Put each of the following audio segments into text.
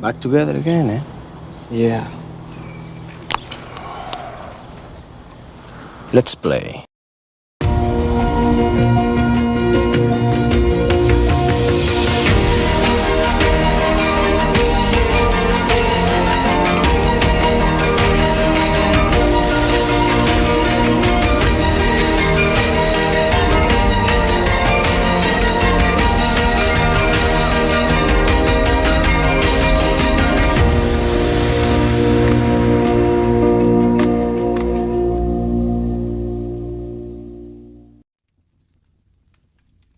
Back together again, eh? Yeah. Let's play.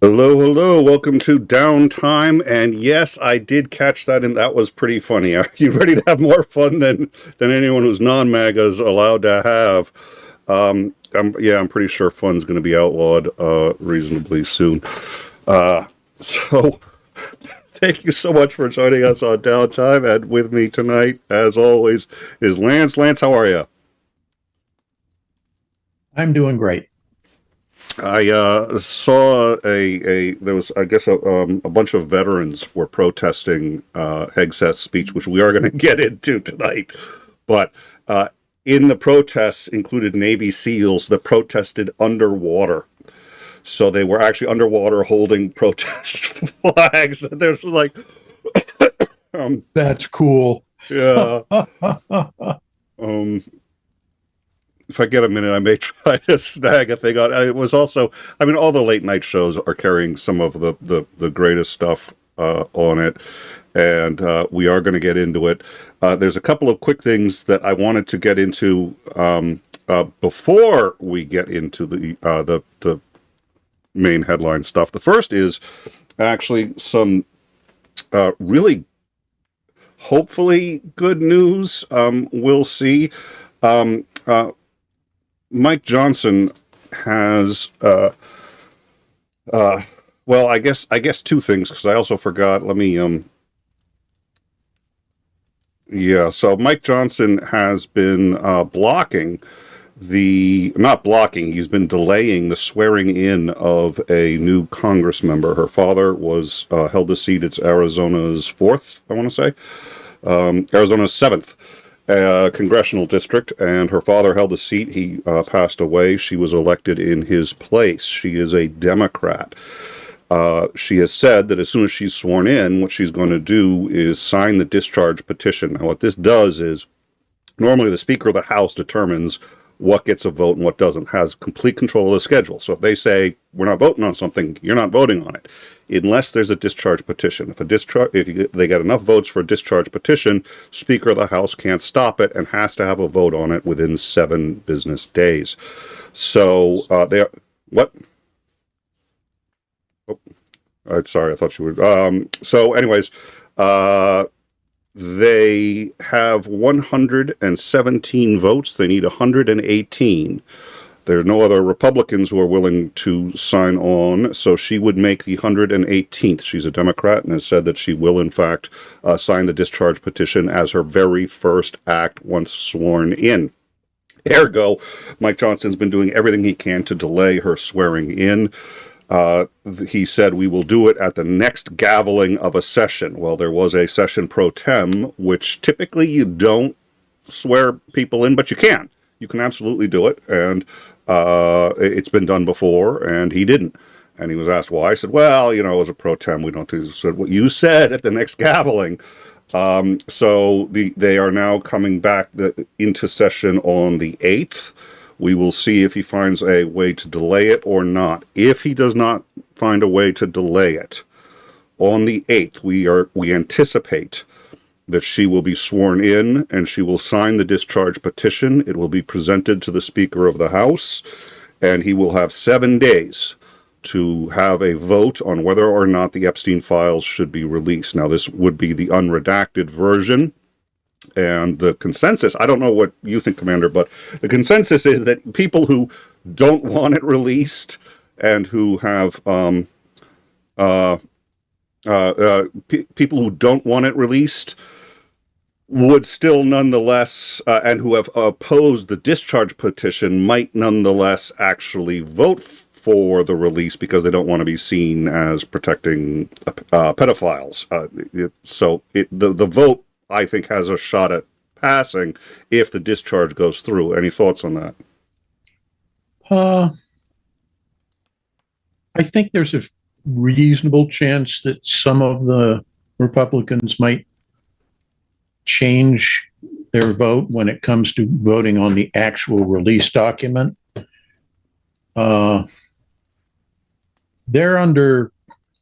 Hello, hello. Welcome to Downtime. And yes, I did catch that, and that was pretty funny. Are you ready to have more fun than anyone who's non-MAGA is allowed to have? I'm pretty sure fun's going to be outlawed reasonably soon. So thank you so much for joining us on Downtime. And with me tonight, as always, is Lance. Lance, how are you? I'm doing great. I saw there was, I guess, a bunch of veterans were protesting Hegseth's speech, which we are going to get into tonight. But in the protests included Navy SEALs that protested underwater. So they were actually underwater holding protest flags. And they're like, That's cool. yeah. If I get a minute, I may try to snag a thing on. It was also, I mean, all the late night shows are carrying some of the greatest stuff on it, and we are going to get into it. There's a couple of quick things that I wanted to get into before we get into the main headline stuff. The first is actually some really, hopefully, good news. We'll see. Mike Johnson has, well, I guess two things, because I also forgot. Let me, yeah. So Mike Johnson has been he's been delaying the swearing in of a new Congress member. Her father was held the seat. It's Arizona's 4th, I want to say, Arizona's 7th. Congressional district, and her father held the seat. He passed away. She was elected in his place. She is a Democrat. She has said that as soon as she's sworn in, what she's going to do is sign the discharge petition. Now, what this does is normally the Speaker of the House determines what gets a vote and what doesn't, has complete control of the schedule. So if they say, we're not voting on something, you're not voting on it, unless there's a discharge petition. If they get enough votes for a discharge petition, Speaker of the House can't stop it and has to have a vote on it within 7 business days. So they are, what? Oh, sorry, I thought you were, so anyways, they have 117 votes. They need 118. There are no other Republicans who are willing to sign on, so she would make the 118th. She's a Democrat and has said that she will, in fact, sign the discharge petition as her very first act once sworn in. Ergo, Mike Johnson's been doing everything he can to delay her swearing in. He said, we will do it at the next gaveling of a session. Well, there was a session pro tem, which typically you don't swear people in, but you can. You can absolutely do it, and it's been done before, and he didn't. And he was asked why. I said, well, you know, as a pro tem, we don't do this. Said, what you said at the next gaveling. So they are now coming back into session on the 8th. We will see if he finds a way to delay it or not. If he does not find a way to delay it, on the 8th, we anticipate that she will be sworn in and she will sign the discharge petition. It will be presented to the Speaker of the House, and he will have 7 days to have a vote on whether or not the Epstein files should be released. Now, this would be the unredacted version. And the consensus, I don't know what you think, Commander, but the consensus is that people who don't want it released and who have people who don't want it released would still nonetheless, and who have opposed the discharge petition, might nonetheless actually vote for the release because they don't want to be seen as protecting pedophiles. So the vote I think has a shot at passing if the discharge goes through. Any thoughts on that? I think there's a reasonable chance that some of the Republicans might change their vote when it comes to voting on the actual release document. They're under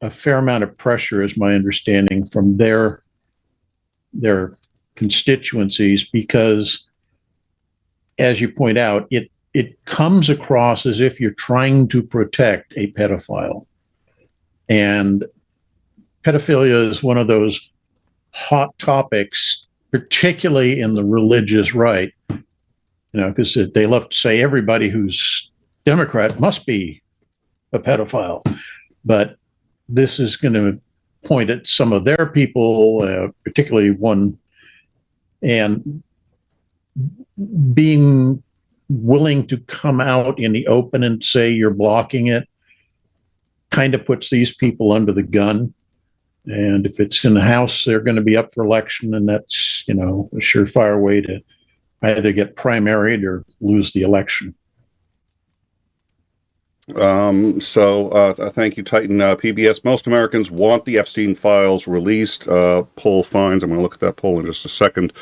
a fair amount of pressure, is my understanding, from their constituencies, because, as you point out, it comes across as if you're trying to protect a pedophile. And pedophilia is one of those hot topics, particularly in the religious right, because they love to say everybody who's Democrat must be a pedophile. But this is going to point at some of their people, particularly one, and being willing to come out in the open and say you're blocking it kind of puts these people under the gun. And if it's in the House, they're going to be up for election, and that's, a surefire way to either get primaried or lose the election. Thank you, Titan PBS. Most Americans want the Epstein files released. Poll finds. I'm going to look at that poll in just a second.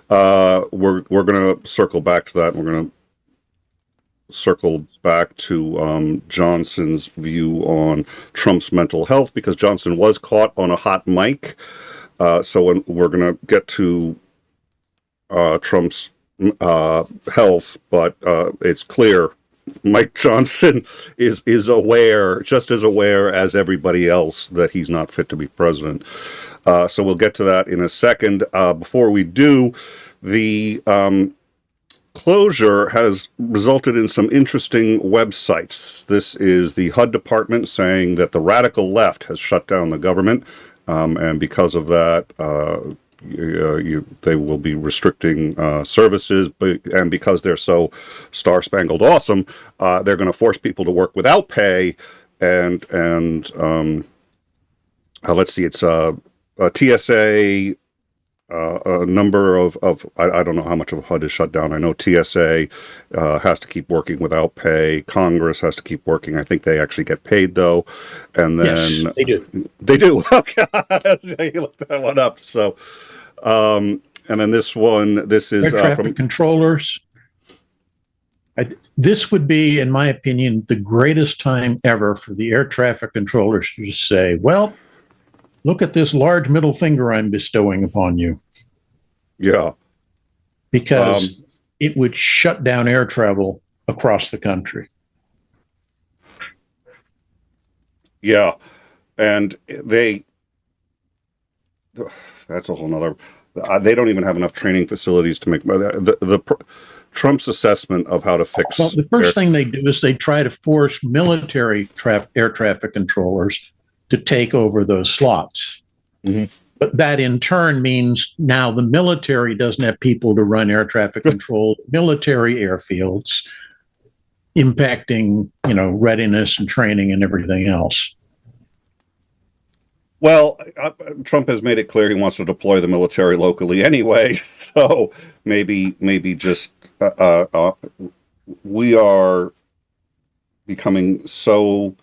We're going to circle back to that. We're going to circle back to Johnson's view on Trump's mental health, because Johnson was caught on a hot mic. So we're going to get to Trump's health, but it's clear Mike Johnson is aware, just as aware as everybody else, that he's not fit to be president. So we'll get to that in a second. Before we do, the closure has resulted in some interesting websites. This is the HUD department saying that the radical left has shut down the government, and because of that, they will be restricting services, and because they're so star-spangled awesome, they're going to force people to work without pay, and let's see, it's a TSA, a number of I don't know how much of HUD is shut down. I know TSA has to keep working without pay. Congress has to keep working. I think they actually get paid, though. And then yes, they do. They do. Okay, you looked that one up. So, and then this is air traffic controllers. This would be, in my opinion, the greatest time ever for the air traffic controllers to just say, well, look at this large middle finger I'm bestowing upon you. Yeah. Because it would shut down air travel across the country. Yeah. And that's a whole nother, they don't even have enough training facilities to make, Trump's assessment of how to fix. Well, the first thing they do is they try to force military air traffic controllers to take over those slots. Mm-hmm. But that in turn means now the military doesn't have people to run air traffic control, military airfields, impacting, readiness and training and everything else. Well, Trump has made it clear he wants to deploy the military locally anyway, so maybe just we are becoming so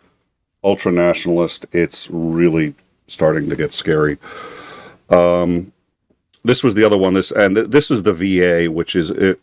ultra-nationalist, it's really starting to get scary. This was the other one, this is the VA, which is it,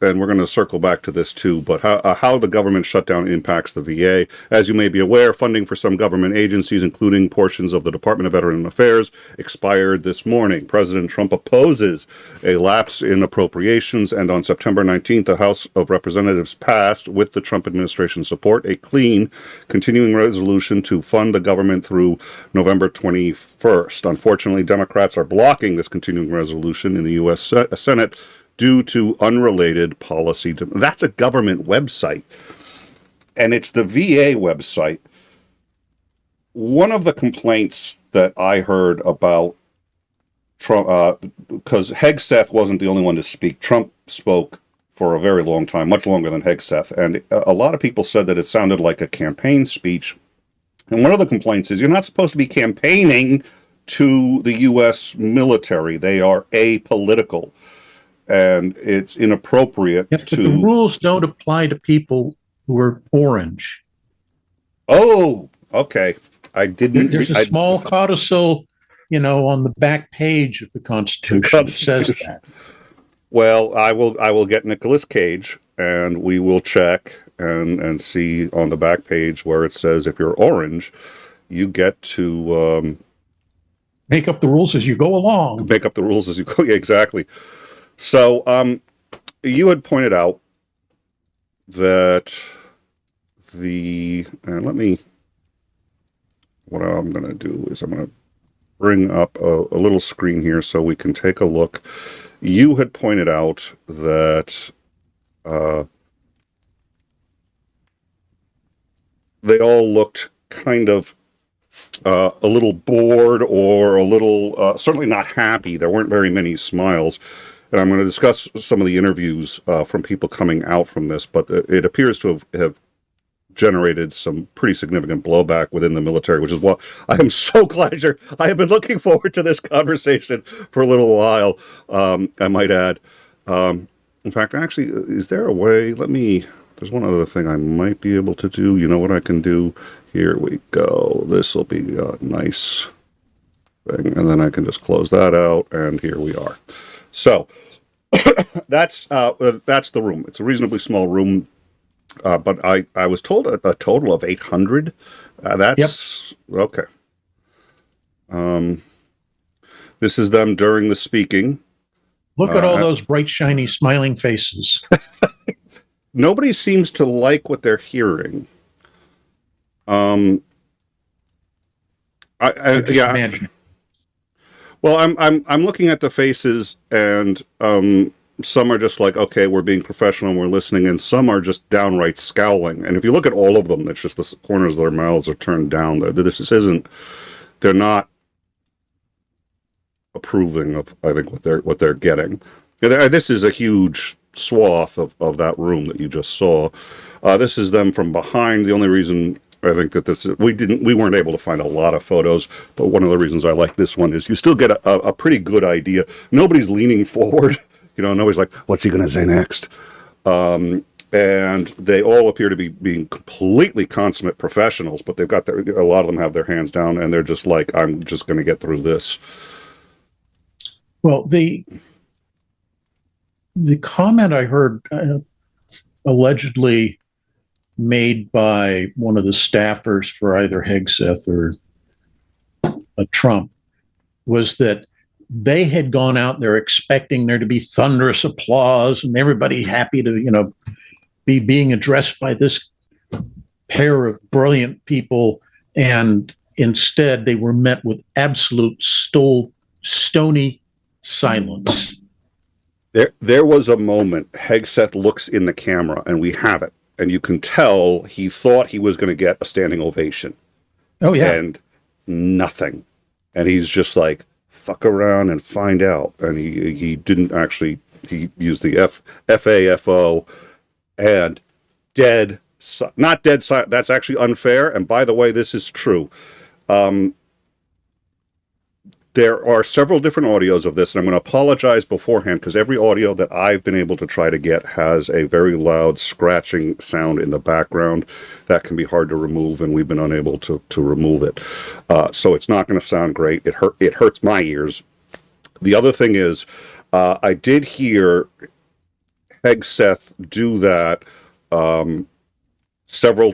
and we're going to circle back to this too, but how the government shutdown impacts the VA. As you may be aware, funding for some government agencies, including portions of the Department of Veteran Affairs, expired this morning. President Trump opposes a lapse in appropriations, and on September 19th, the House of Representatives passed, with the Trump administration support, a clean continuing resolution to fund the government through November 21st. Unfortunately, Democrats are blocking this continuing resolution in the U.S. Senate due to unrelated policy. That's a government website, and it's the VA website. One of the complaints that I heard about Trump, because Hegseth wasn't the only one to speak. Trump spoke for a very long time, much longer than Hegseth, and a lot of people said that it sounded like a campaign speech. And one of the complaints is you're not supposed to be campaigning to the U.S. military. They are apolitical, and it's inappropriate Yep, but the rules don't apply to people who are orange. Oh, okay. I didn't. There's a small codicil, on the back page of the Constitution that says that. Well, I will get Nicolas Cage, and we will check and see on the back page where it says if you're orange, you get to make up the rules as you go along. Make up the rules as you go. Yeah, exactly. So, you had pointed out that what I'm going to do is I'm going to bring up a little screen here so we can take a look. You had pointed out that they all looked kind of a little bored or a little, certainly not happy. There weren't very many smiles. And I'm going to discuss some of the interviews from people coming out from this, but it appears to have generated some pretty significant blowback within the military, which is why I am so glad I have been looking forward to this conversation for a little while, I might add. In fact, actually, is there a way, there's one other thing I might be able to do. You know what I can do? Here we go. This will be a nice thing, and then I can just close that out, and here we are. So, that's the room. It's a reasonably small room. But I was told a total of 800. That's yep. Okay. This is them during the speaking. Look at all those bright, shiny, smiling faces. Nobody seems to like what they're hearing. I just imagine. Well, I'm looking at the faces, and some are just like, okay, we're being professional and we're listening, and some are just downright scowling. And if you look at all of them, it's just the corners of their mouths are turned down. They're not approving of, I think, what they're getting. This is a huge swath of that room that you just saw. This is them from behind. The only reason I think that we weren't able to find a lot of photos, but one of the reasons I like this one is you still get a pretty good idea. Nobody's leaning forward. Nobody's like, what's he going to say next? And they all appear to be being completely consummate professionals, but they've got a lot of them have their hands down, and they're just like, I'm just going to get through this. Well, the comment I heard allegedly made by one of the staffers for either Hegseth or Trump was that they had gone out there expecting there to be thunderous applause and everybody happy to, be being addressed by this pair of brilliant people. And instead they were met with absolute stony silence. There was a moment Hegseth looks in the camera, and we have it, and you can tell he thought he was going to get a standing ovation. Oh yeah. And nothing. And he's just like, fuck around and find out. And he didn't actually, he used the FAFO and not dead silent. That's actually unfair. And by the way, this is true. There are several different audios of this, and I'm going to apologize beforehand because every audio that I've been able to try to get has a very loud scratching sound in the background that can be hard to remove, and we've been unable to remove it. So it's not going to sound great. It hurts my ears. The other thing is, I did hear Hegseth do that from several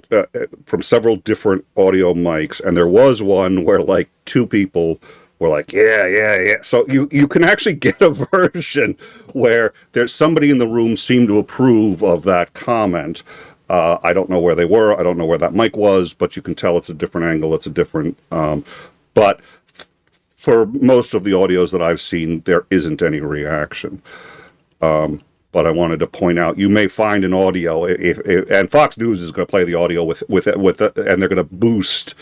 different audio mics, and there was one where like two people were like, yeah. So you can actually get a version where there's somebody in the room seemed to approve of that comment. I don't know where they were. I don't know where that mic was, but you can tell it's a different angle. It's a different, but for most of the audios that I've seen, there isn't any reaction. But I wanted to point out, you may find an audio, and Fox News is going to play the audio with and they're going to boost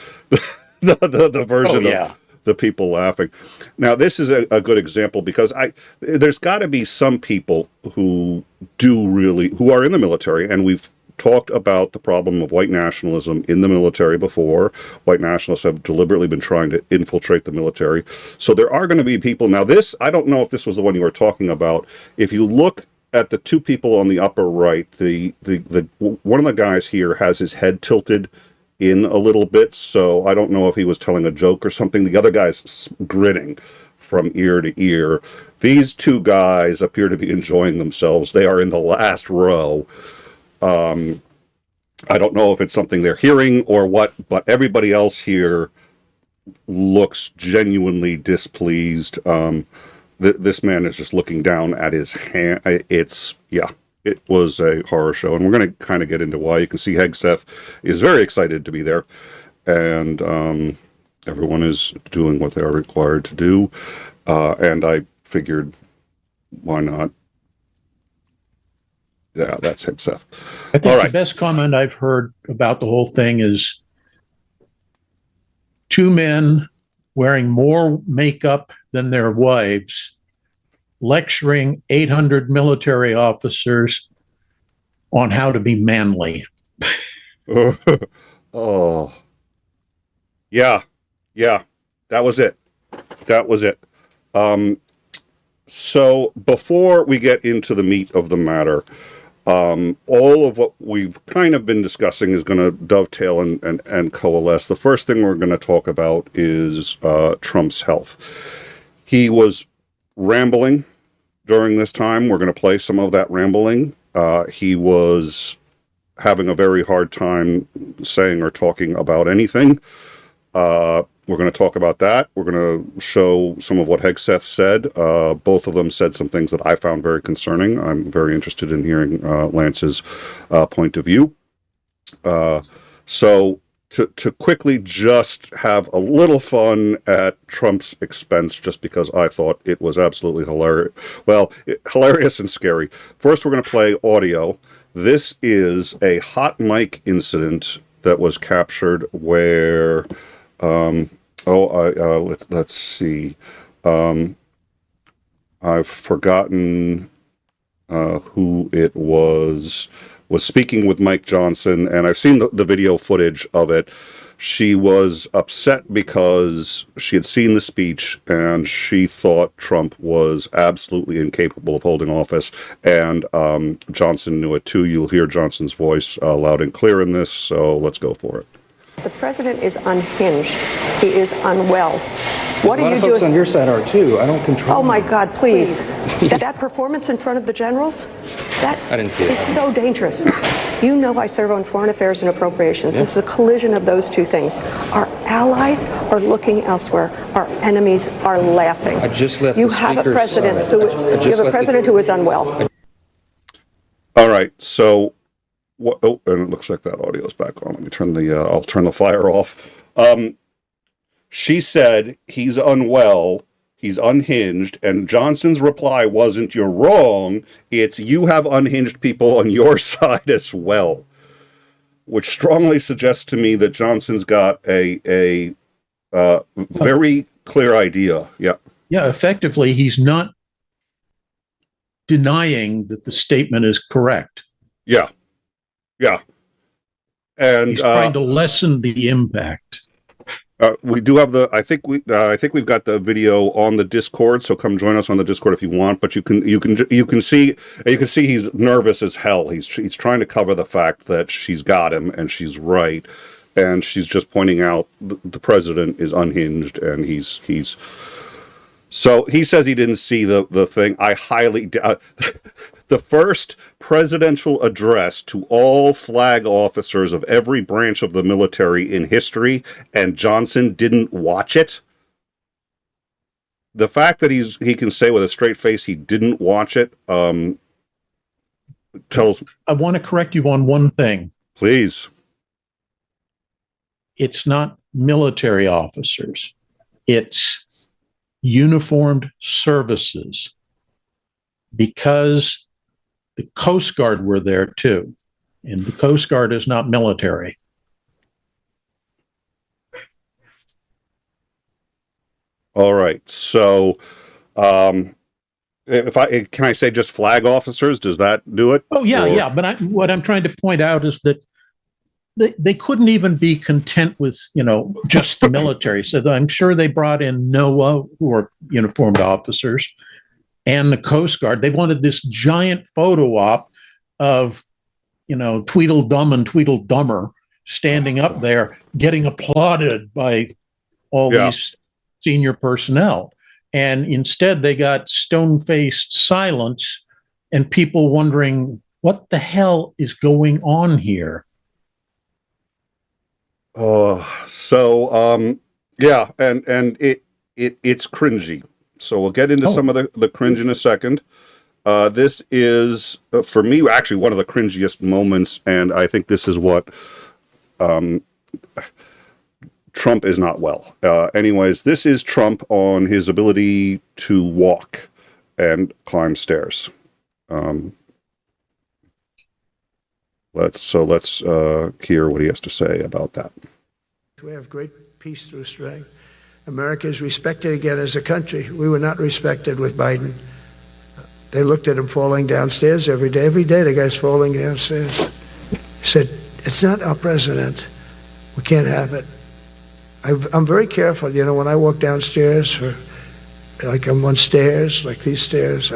the version of the people laughing. Now, this is a good example because there's got to be some people who are in the military, and we've talked about the problem of white nationalism in the military before. White nationalists have deliberately been trying to infiltrate the military. So there are going to be people. Now this, I don't know if this was the one you were talking about. If you look at the two people on the upper right, the one of the guys here has his head tilted in a little bit, so I don't know if he was telling a joke or something. The other guy's grinning from ear to ear. These two guys appear to be enjoying themselves. They are in the last row. I don't know if it's something they're hearing or what, but everybody else here looks genuinely displeased. This man is just looking down at his hand. It was a horror show, and we're going to kind of get into why. You can see Hegseth is very excited to be there, and everyone is doing what they are required to do, and I figured, why not? Yeah, that's Hegseth. I think the best comment I've heard about the whole thing is two men wearing more makeup than their wives lecturing 800 military officers on how to be manly. Oh, yeah, that was it. So before we get into the meat of the matter, all of what we've kind of been discussing is going to dovetail and coalesce. The first thing we're going to talk about is Trump's health. He was rambling during this time. We're going to play some of that rambling. He was having a very hard time saying or talking about anything. We're going to talk about that. We're going to show some of what Hegseth said. Both of them said some things that I found very concerning. I'm very interested in hearing Lance's point of view. So to quickly just have a little fun at Trump's expense, just because I thought it was absolutely hilarious. Well, hilarious and scary. First, we're going to play audio. This is a hot mic incident that was captured where, let's see. I've forgotten who it was speaking with Mike Johnson, and I've seen the video footage of it. She was upset because she had seen the speech and she thought Trump was absolutely incapable of holding office, and Johnson knew it too. You'll hear Johnson's voice loud and clear in this, so let's go for it. The president is unhinged. He is unwell. What are you doing? A lot of folks on your side are too. I don't control. Oh my God, please. That performance in front of the generals, I didn't see it. is so dangerous. You know I serve on foreign affairs and appropriations. This is a collision of those two things. Our allies are looking elsewhere. Our enemies are laughing. I just left you the have a speaker's president side. who is, you have a president who is unwell. All right, so and it looks like that audio is back on. Let me turn I'll turn the fire off. She said he's unwell, he's unhinged, and Johnson's reply wasn't "you're wrong," it's "you have unhinged people on your side as well," which strongly suggests to me that Johnson's got a very clear idea. Yeah. Yeah, effectively, he's not denying that the statement is correct. Yeah. And he's trying to lessen the impact. We do have I think we've got the video on the Discord, so come join us on the Discord if you want. But you can see he's nervous as hell. He's trying to cover the fact that she's got him and she's right, and she's just pointing out the president is unhinged and he's. So he says he didn't see the thing. I highly doubt. The first presidential address to all flag officers of every branch of the military in history, and Johnson didn't watch it. The fact that he can say with a straight face he didn't watch it tells. I want to correct you on one thing. Please. It's not military officers. It's uniformed services, because the Coast Guard were there too, and the Coast Guard is not military. All right, so Can I say just flag officers? Does that do it? Oh, yeah, yeah. But what I'm trying to point out is that they couldn't even be content with, just the military. So I'm sure they brought in NOAA, who are uniformed officers, and the Coast Guard. They wanted this giant photo op of, Tweedledum and Tweedledummer standing up there getting applauded by all these senior personnel. And instead they got stone-faced silence and people wondering, what the hell is going on here? And it's cringy. So we'll get into some of the cringe in a second. This is, for me, actually one of the cringiest moments, and I think this is what Trump is not well. Anyways, this is Trump on his ability to walk and climb stairs. Let's hear what he has to say about that. We have great peace through strength. America is respected again as a country. We were not respected with Biden. They looked at him falling downstairs every day. Every day the guy's falling downstairs. He said, it's not our president. We can't have it. I'm very careful, when I walk downstairs, like I'm on stairs, like these stairs,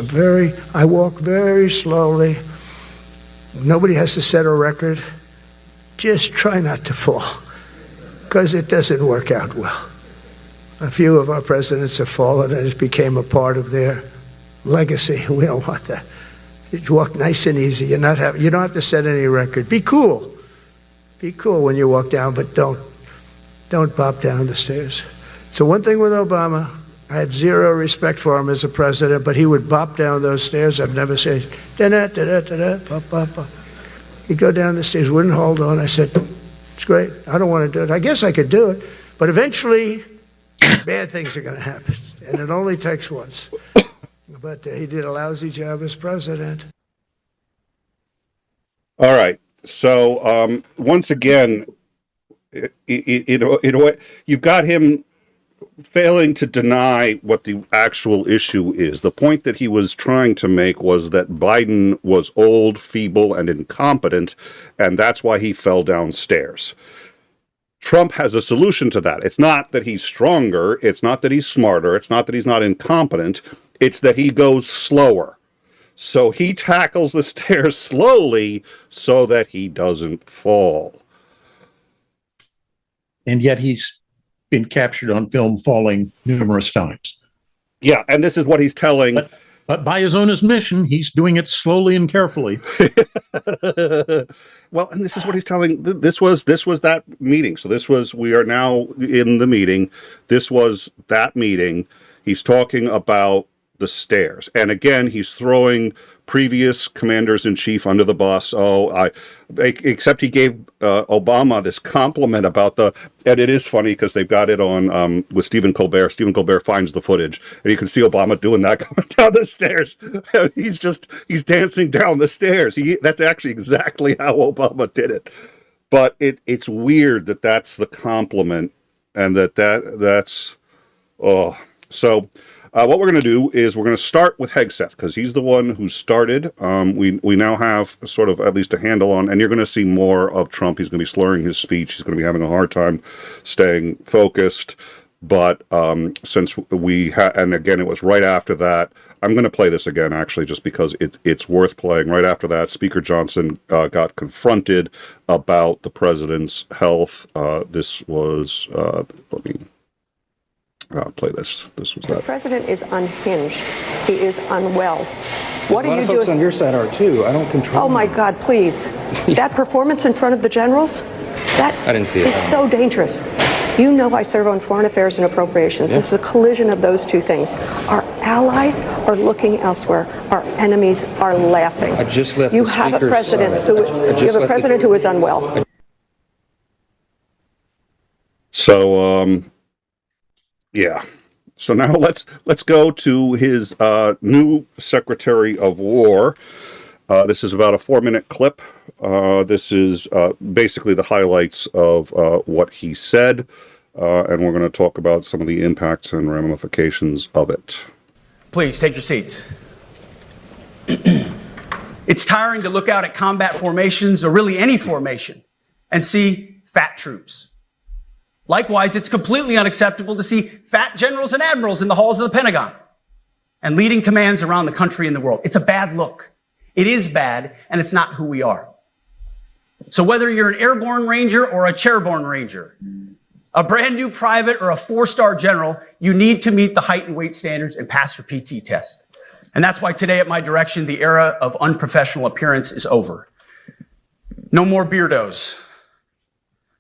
I walk very slowly. Nobody has to set a record. Just try not to fall, because it doesn't work out well. A few of our presidents have fallen, and it became a part of their legacy. We don't want that. You walk nice and easy. You don't have to set any record. Be cool. Be cool when you walk down, but don't bop down the stairs. So one thing with Obama, I had zero respect for him as a president, but he would bop down those stairs. I've never said, da-da-da-da-da-da, bop, bop, bop. He'd go down the stairs, wouldn't hold on. I said, it's great. I don't want to do it. I guess I could do it, but eventually bad things are going to happen, and it only takes once. But he did a lousy job as president. All right. So once again, you've got him failing to deny what the actual issue is. The point that he was trying to make was that Biden was old, feeble, and incompetent, and that's why he fell downstairs. Trump has a solution to that. It's not that he's stronger. It's not that he's smarter. It's not that he's not incompetent. It's that he goes slower. So he tackles the stairs slowly so that he doesn't fall. And yet he's been captured on film falling numerous times. Yeah, and this is what he's telling. But by his own admission, he's doing it slowly and carefully. Well, and this is what he's telling. This was that meeting. So we are now in the meeting. This was that meeting. He's talking about the stairs. And again, he's throwing previous commanders-in-chief under the bus. Except he gave Obama this compliment about and it is funny because they've got it on with Stephen Colbert. Stephen Colbert finds the footage, and you can see Obama doing that going down the stairs. He's dancing down the stairs. That's actually exactly how Obama did it. But it's weird that that's the compliment, and that's. So what we're going to do is we're going to start with Hegseth, because he's the one who started. We now have sort of at least a handle on, and you're going to see more of Trump. He's going to be slurring his speech. He's going to be having a hard time staying focused. But since and again, it was right after that. I'm going to play this again, actually, just because it's worth playing. Right after that, Speaker Johnson got confronted about the president's health. This was, let me play this. This was that. The president is unhinged. He is unwell. What are you doing? A lot of folks on your side are too. I don't control. Oh my God, please. That performance in front of the generals, I didn't see it. Is so dangerous. You know I serve on foreign affairs and appropriations. Yes. This is a collision of those two things. Our allies are looking elsewhere. Our enemies are laughing. I just left you the have a speaker's president side. you have a president who is unwell. So yeah. So now let's go to his new Secretary of War. This is about a 4-minute clip. This is basically the highlights of what he said, and we're going to talk about some of the impacts and ramifications of it. Please take your seats. It's tiring to look out at combat formations, or really any formation, and see fat troops. Likewise, it's completely unacceptable to see fat generals and admirals in the halls of the Pentagon and leading commands around the country and the world. It's a bad look. It is bad, and it's not who we are. So whether you're an airborne ranger or a chairborne ranger, a brand new private or a 4-star general, you need to meet the height and weight standards and pass your PT test. And that's why today, at my direction, the era of unprofessional appearance is over. No more beardos.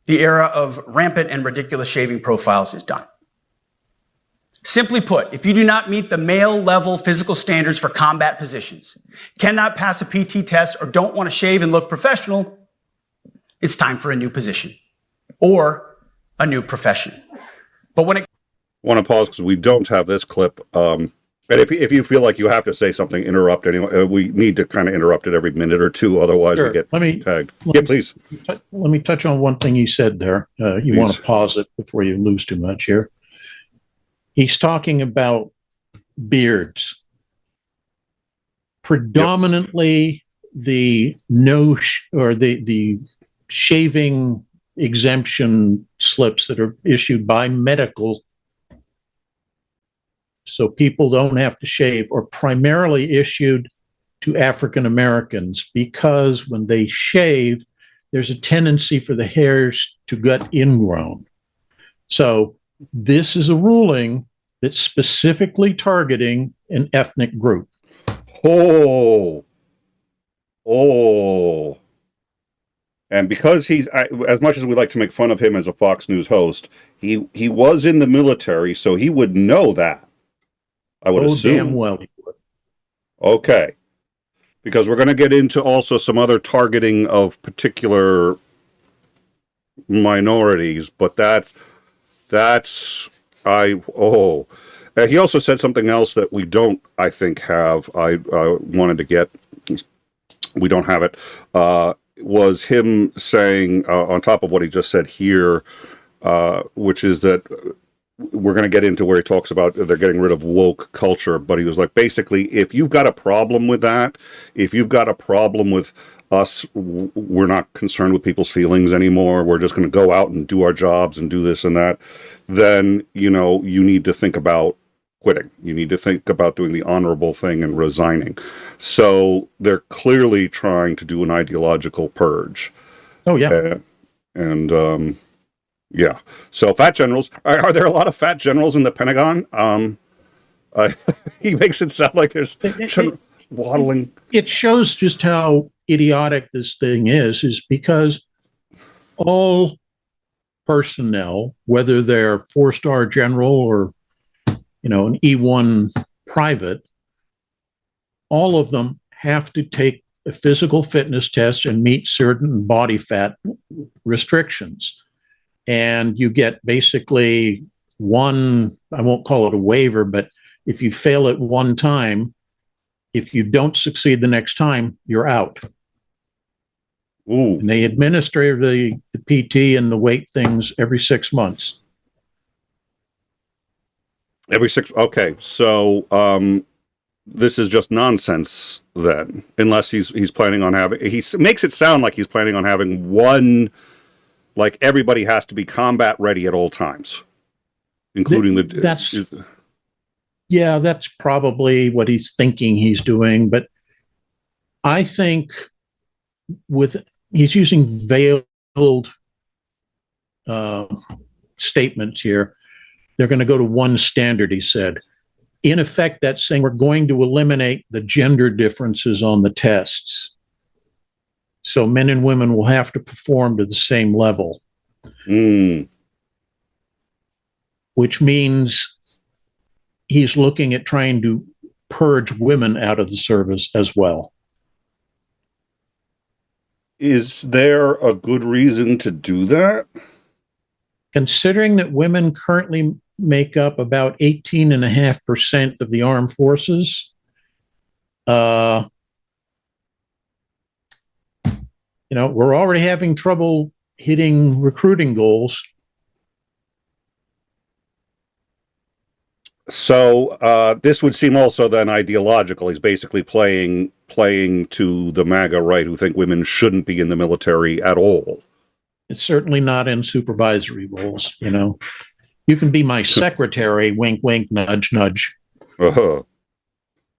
The era of rampant and ridiculous shaving profiles is done. Simply put, if you do not meet the male-level physical standards for combat positions, cannot pass a PT test, or don't want to shave and look professional, it's time for a new position or a new profession. But when it I want to pause because we don't have this clip. And if you feel like you have to say something, interrupt anyway. We need to kind of interrupt it every minute or two, otherwise Sure. we get tagged. Let Please. Let me touch on one thing you said there. You want to pause it before you lose too much here. He's talking about beards. Predominantly, the shaving exemption slips that are issued by medical, so people don't have to shave, are primarily issued to African Americans, because when they shave, there's a tendency for the hairs to get ingrown. So this is a ruling that's specifically targeting an ethnic group. Oh. And because he's, as much as we like to make fun of him as a Fox News host, he was in the military, so he would know that. I would assume. Damn well he would. Okay. Because we're going to get into also some other targeting of particular minorities, but he also said something else that we don't, I think, have. I wanted to get, we don't have it, was him saying, on top of what he just said here, which is that we're going to get into where he talks about they're getting rid of woke culture, but he was like, basically, if you've got a problem with that, if you've got a problem with us, we're not concerned with people's feelings anymore, we're just going to go out and do our jobs and do this and that, then, you need to think about quitting. You need to think about doing the honorable thing and resigning. So they're clearly trying to do an ideological purge. Oh, yeah. Yeah. So fat generals, are there a lot of fat generals in the Pentagon? He makes it sound like there's waddling. It shows just how idiotic this thing is because all personnel, whether they're 4-star general or, an E1 private, all of them have to take a physical fitness test and meet certain body fat restrictions. And you get basically one, I won't call it a waiver, but if you fail it one time, if you don't succeed the next time, you're out. Ooh. And they administer the PT and the weight things every 6 months. Okay, so this is just nonsense then, unless he's planning on having, he makes it sound like he's planning on having one, like everybody has to be combat ready at all times, including that's probably what he's thinking he's doing, but I think he's using veiled statements here. They're going to go to one standard, he said. In effect, that's saying we're going to eliminate the gender differences on the tests. So men and women will have to perform to the same level. Which means he's looking at trying to purge women out of the service as well. Is there a good reason to do that? Considering that women currently make up about 18.5% of the armed forces, we're already having trouble hitting recruiting goals. So this would seem also then ideological. He's basically playing to the MAGA right, who think women shouldn't be in the military at all. It's certainly not in supervisory roles, you know. You can be my secretary, wink, wink, nudge, nudge. Uh-huh.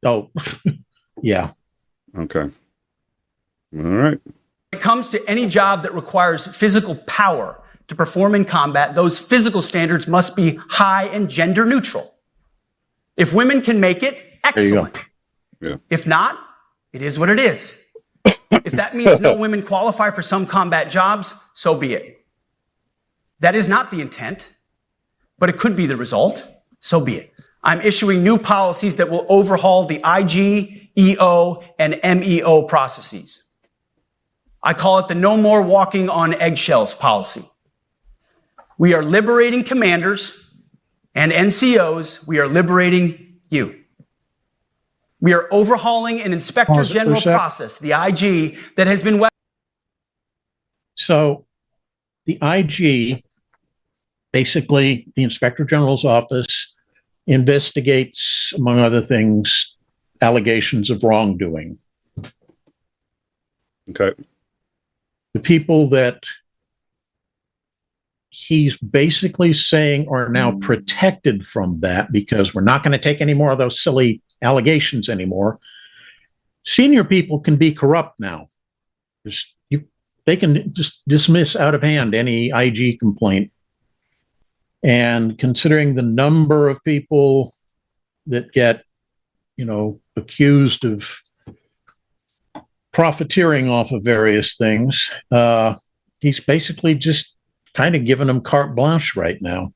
Oh, yeah. Okay. All right. When it comes to any job that requires physical power to perform in combat, those physical standards must be high and gender neutral. If women can make it, excellent. Yeah. If not, it is what it is. If that means no women qualify for some combat jobs, so be it. That is not the intent, but it could be the result. So be it. I'm issuing new policies that will overhaul the 𝐒𝐸, and 𝐒𝐚𝐬 processes. I call it the no more walking on eggshells policy. We are liberating commanders and NCOs. We are liberating you. We are overhauling an inspector general process, the IG, that has been. So the IG, basically the inspector general's office, investigates, among other things, allegations of wrongdoing. Okay. The people that he's basically saying are now protected from that because we're not going to take any more of those silly allegations anymore. Senior people can be corrupt now. They can just dismiss out of hand any IG complaint. And considering the number of people that get, you know, accused of profiteering off of various things, he's basically just kind of giving them carte blanche right now.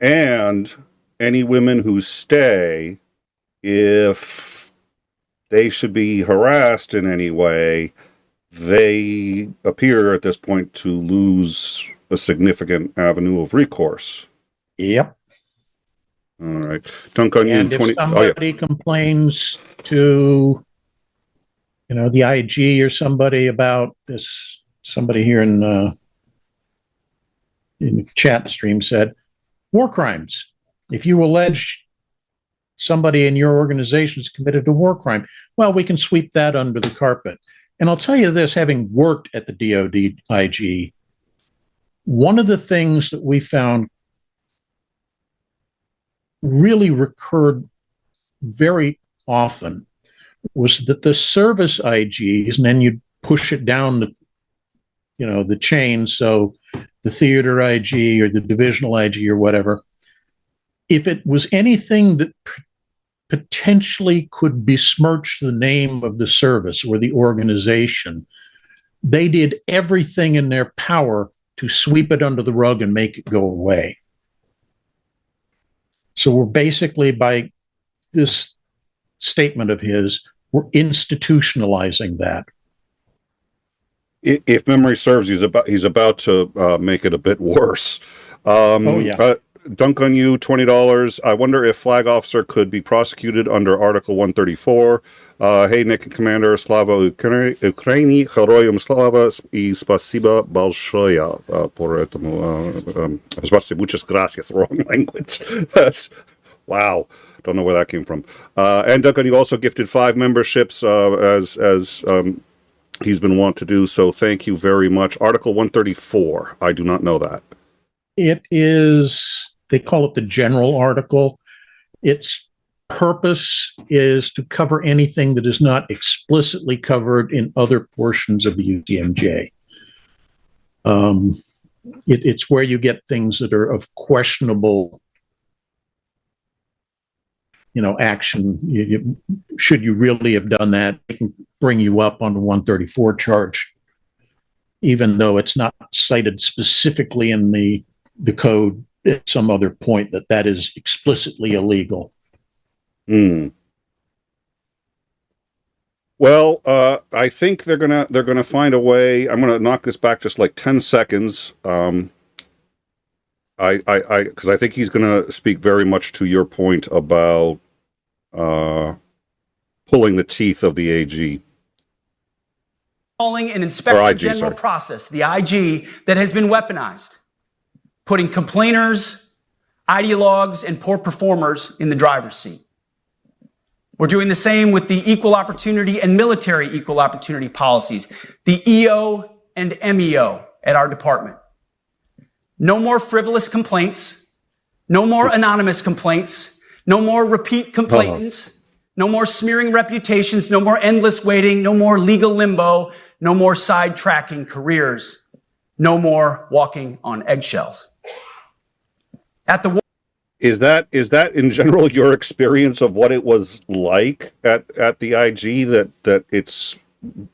And any women who stay, if they should be harassed in any way, they appear at this point to lose a significant avenue of recourse. Yep. All right. Duncan, and if somebody complains to, you know, the IG or somebody about this, somebody here in the chat stream said, war crimes. If you allege somebody in your organization is committed a war crime, well, we can sweep that under the carpet. And I'll tell you this, having worked at the DoD IG, one of the things that we found really recurred very often was that the service IGs, and then you'd push it down the, you know, the chain, so the theater IG or the divisional IG or whatever, if it was anything that potentially could besmirch the name of the service or the organization, they did everything in their power to sweep it under the rug and make it go away. So we're basically, by this statement of his, we're institutionalizing that. If memory serves, he's about to make it a bit worse. Oh yeah. Dunk on you, $20. I wonder if flag officer could be prosecuted under Article 134. Hey, Nick and Commander, Slava Ukraini, Heroям Slava и спасибо большое por этому. Muchas gracias. Wrong language. Wow. Don't know where that came from. And Duncan, you also gifted 5 memberships as he's been wont to do. So thank you very much. Article 134. I do not know that. It is, they call it the general article. Its purpose is to cover anything that is not explicitly covered in other portions of the UCMJ. It's where you get things that are of questionable, you know, action. Should you really have done that? It can bring you up on the 134 charge, even though it's not cited specifically in the code at some other point that is explicitly illegal. Well, I think they're gonna find a way. I'm gonna knock this back just like 10 seconds. Because I think he's gonna speak very much to your point about pulling the teeth of the AG. Calling an inspector general process, the IG, that has been weaponized, putting complainers ideologues and poor performers in the driver's seat. We're doing the same with the equal opportunity and military equal opportunity policies, the EO and MEO at our department. No more frivolous complaints, no more anonymous complaints, no more repeat complainants, no more smearing reputations, no more endless waiting, no more legal limbo, no more sidetracking careers, no more walking on eggshells. Is that in general your experience of what it was like at the IG, that it's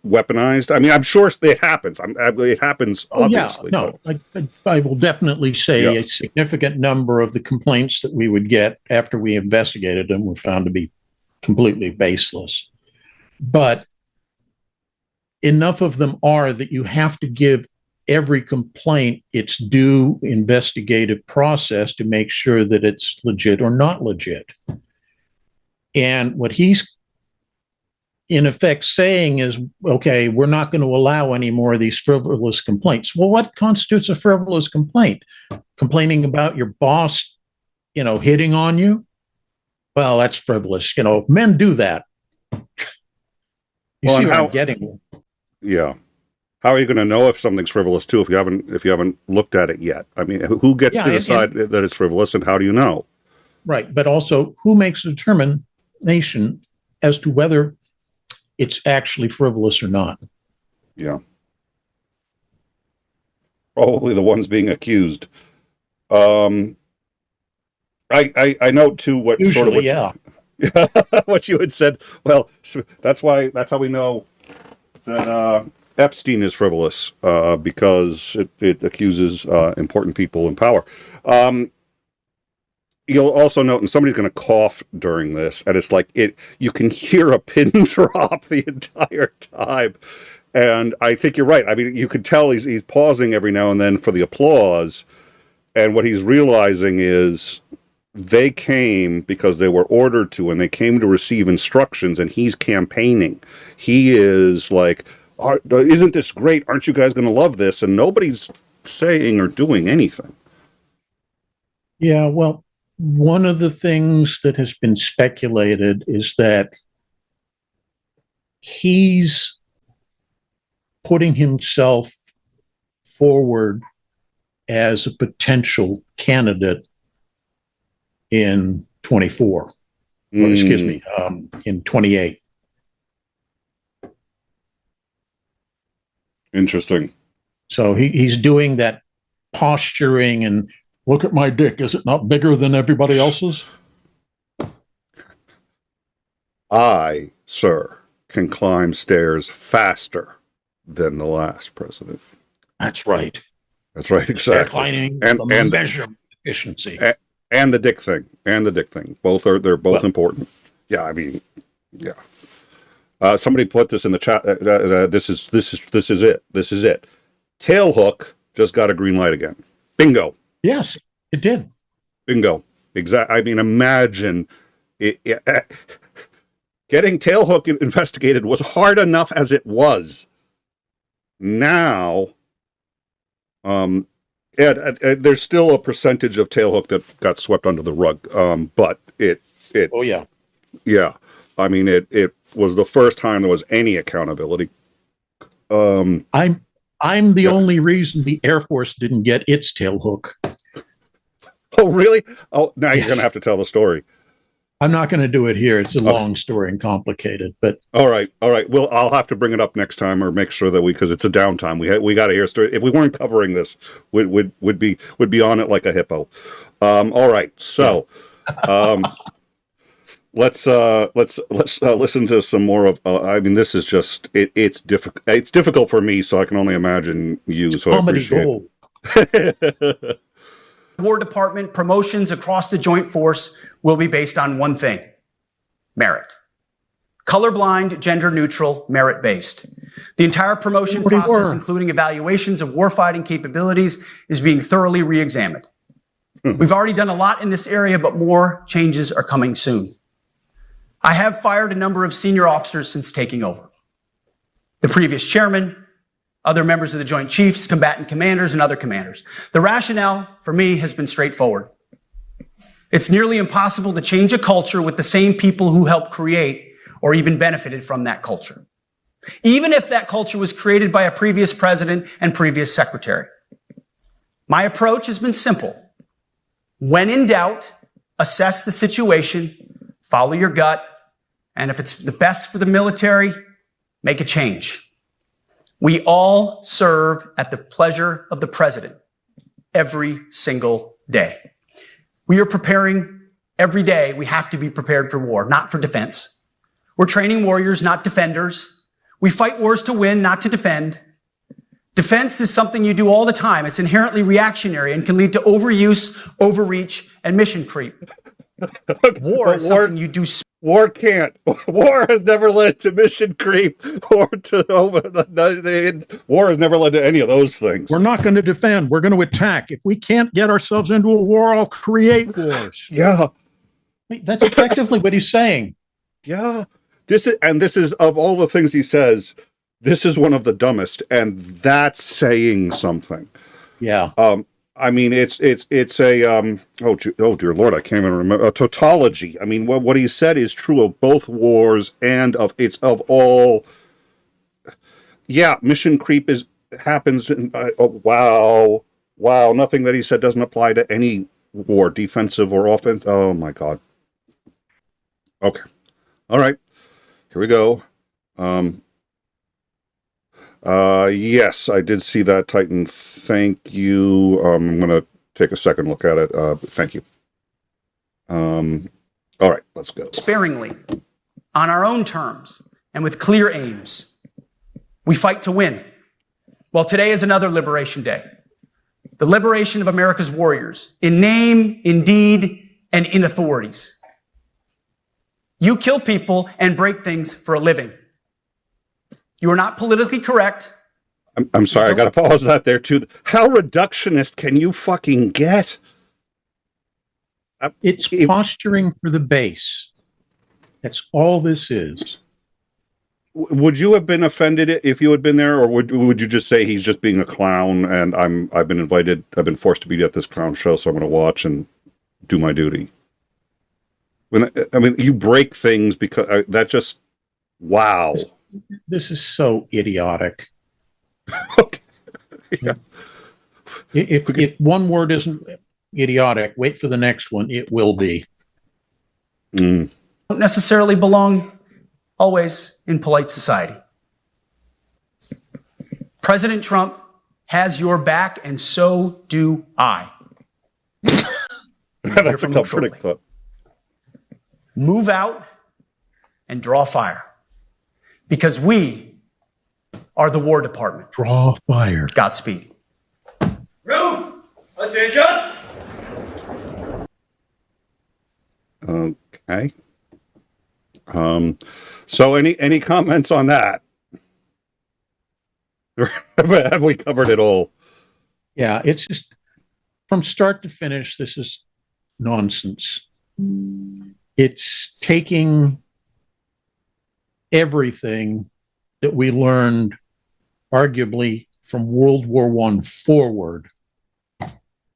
weaponized? I mean, I'm sure it happens. It happens, obviously. Yeah, no, I will definitely say a significant number of the complaints that we would get after we investigated them were found to be completely baseless. But enough of them are that you have to give every complaint its due investigative process to make sure that it's legit or not legit. And what he's in effect saying is, okay, we're not going to allow any more of these frivolous complaints. Well, what constitutes a frivolous complaint? Complaining about your boss, hitting on you? Well, that's frivolous. Men do that. You see what I'm getting? Yeah. How are you going to know if something's frivolous too if you haven't looked at it yet? I mean, who gets to decide that it's frivolous, and how do you know? Right, but also who makes a determination as to whether it's actually frivolous or not? Yeah, probably the ones being accused. I note too what usually, what you had said. Well, that's how we know that Epstein is frivolous, because it accuses important people in power. You'll also note, and somebody's going to cough during this, and it's like you can hear a pin drop the entire time. And I think you're right. I mean, you could tell he's pausing every now and then for the applause. And what he's realizing is they came because they were ordered to, and they came to receive instructions, and he's campaigning. He is like, isn't this great? Aren't you guys going to love this? And nobody's saying or doing anything. Yeah, well, one of the things that has been speculated is that he's putting himself forward as a potential candidate in 24, or excuse me, in 28. Interesting. So he's doing that posturing and look at my dick. Is it not bigger than everybody else's? I, sir, can climb stairs faster than the last president. That's right. That's right. Exactly. Climbing and measure efficiency. And the dick thing. They're both important. Yeah. I mean, yeah. Somebody put this in the chat. This is it. Tailhook just got a green light again. Bingo. Yes, it did. Bingo. Exactly. I mean, imagine getting Tailhook investigated was hard enough as it was. Now, there's still a percentage of Tailhook that got swept under the rug. But it. Oh yeah. Yeah. I mean, it was the first time there was any accountability. I'm the only reason the Air Force didn't get its Tailhook. Oh, really? Oh, now you're going to have to tell the story. I'm not going to do it here. It's a long story and complicated, but all right. Well, I'll have to bring it up next time, or make sure that because it's a downtime. We got to hear a story. If we weren't covering this, would be on it like a hippo. All right. So, let's listen to some more of. I mean, this is just it's difficult. It's difficult for me, so I can only imagine you. So comedy gold. War Department promotions across the Joint Force will be based on one thing: merit. Colorblind, gender neutral, merit based. The entire promotion process, including evaluations of warfighting capabilities, is being thoroughly re-examined. We've already done a lot in this area, but more changes are coming soon. I have fired a number of senior officers since taking over. The previous chairman, other members of the Joint Chiefs, combatant commanders, and other commanders. The rationale for me has been straightforward. It's nearly impossible to change a culture with the same people who helped create or even benefited from that culture, even if that culture was created by a previous president and previous secretary. My approach has been simple. When in doubt, assess the situation, follow your gut, and if it's the best for the military, make a change. We all serve at the pleasure of the president every single day. We are preparing every day. We have to be prepared for war, not for defense. We're training warriors, not defenders. We fight wars to win, not to defend. Defense is something you do all the time. It's inherently reactionary and can lead to overuse, overreach, and mission creep. War is something you do. War can't. War has never led to mission creep or to war has never led to any of those things. We're not going to defend. We're going to attack. If we can't get ourselves into a war, I'll create wars. Yeah. That's effectively what he's saying. Yeah. This is of all the things he says, this is one of the dumbest, and that's saying something. Yeah. I mean, it's a oh dear Lord, I can't even remember, a tautology. I mean, what he said is true of both wars and of all. Yeah, mission creep happens. Wow, nothing that he said doesn't apply to any war, defensive or offensive. Oh my God. Okay, all right, here we go. Yes, I did see that, Titan. Thank you. I'm going to take a second look at it. Thank you. All right, let's go. Sparingly, on our own terms, and with clear aims. We fight to win. Well, today is another Liberation Day. The liberation of America's warriors, in name, in deed, and in authorities. You kill people and break things for a living. You are not politically correct. I'm sorry, I got to pause that there too. How reductionist can you fucking get? It's posturing for the base. That's all this is. Would you have been offended if you had been there, or would you just say he's just being a clown and I've been forced to be at this clown show, so I'm going to watch and do my duty? I mean, you break things because that just, wow. This is so idiotic. Okay. Yeah. If one word isn't idiotic, wait for the next one. It will be. Don't necessarily belong always in polite society. President Trump has your back, and so do I. That's a comforting thought. Move out and draw fire. Because we are the War Department. Draw fire. Godspeed. Room! Attention! Okay. So any comments on that? Have we covered it all? Yeah, it's just from start to finish, this is nonsense. It's taking everything that we learned arguably from World War I forward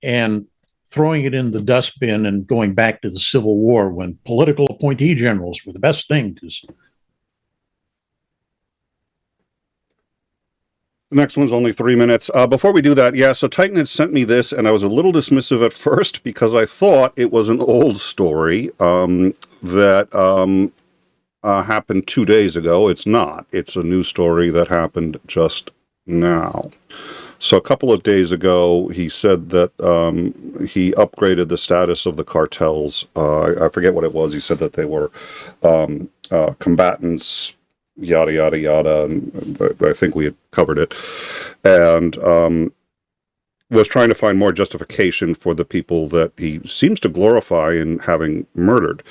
and throwing it in the dustbin and going back to the Civil War when political appointee generals were the best thing. The next one's only 3 minutes. Before we do that, yeah, so Titan had sent me this, and I was a little dismissive at first because I thought it was an old story that happened 2 days ago. It's not. It's a new story that happened just now. So a couple of days ago, he said that he upgraded the status of the cartels. I forget what it was. He said that they were combatants, yada, yada, yada. And I think we had covered it. And was trying to find more justification for the people that he seems to glorify in having murdered.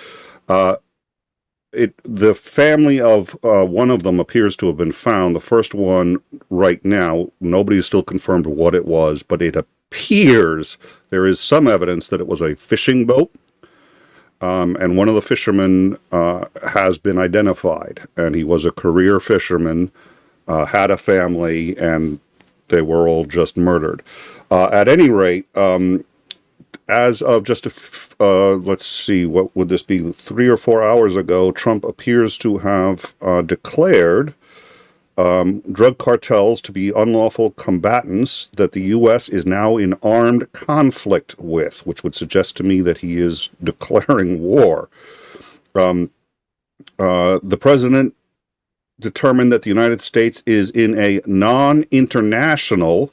The family of one of them appears to have been found. The first one right now, nobody's still confirmed what it was, but it appears there is some evidence that it was a fishing boat. And one of the fishermen has been identified, and he was a career fisherman, had a family, and they were all just murdered. At any rate, as of just let's see, what would this be? 3 or 4 hours ago, Trump appears to have declared drug cartels to be unlawful combatants that the U.S. is now in armed conflict with, which would suggest to me that he is declaring war. The president determined that the United States is in a non-international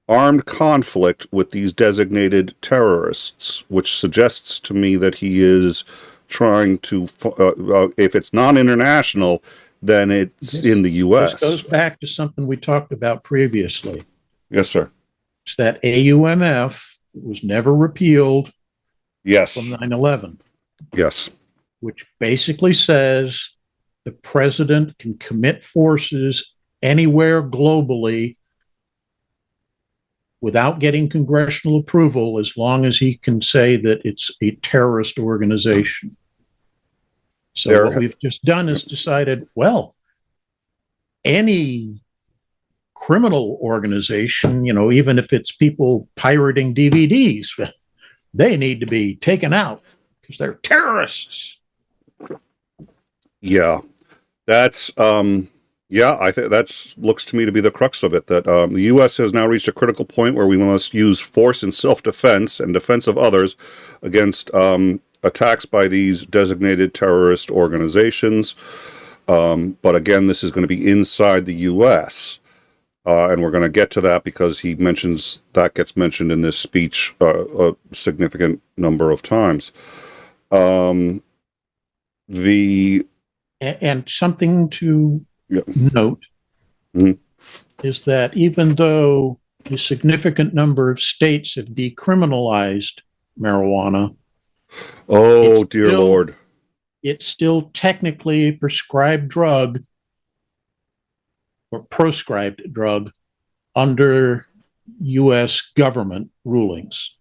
armed conflict with these designated terrorists, which suggests to me that he is trying to, if it's non-international, then it's in the U.S. This goes back to something we talked about previously. Yes, sir. It's that AUMF was never repealed Yes. from 9/11, Yes. which basically says the president can commit forces anywhere globally without getting congressional approval, as long as he can say that it's a terrorist organization. So what we've just done is decided, well, any criminal organization, even if it's people pirating DVDs, they need to be taken out because they're terrorists. Yeah, that's I think that looks to me to be the crux of it, that the U.S. has now reached a critical point where we must use force in self-defense and defense of others against attacks by these designated terrorist organizations. But again, this is going to be inside the U.S., and we're going to get to that because he mentions that gets mentioned in this speech a significant number of times. And something to note is that even though a significant number of states have decriminalized marijuana, dear Lord, it's still technically a prescribed drug or proscribed drug under U.S. government rulings.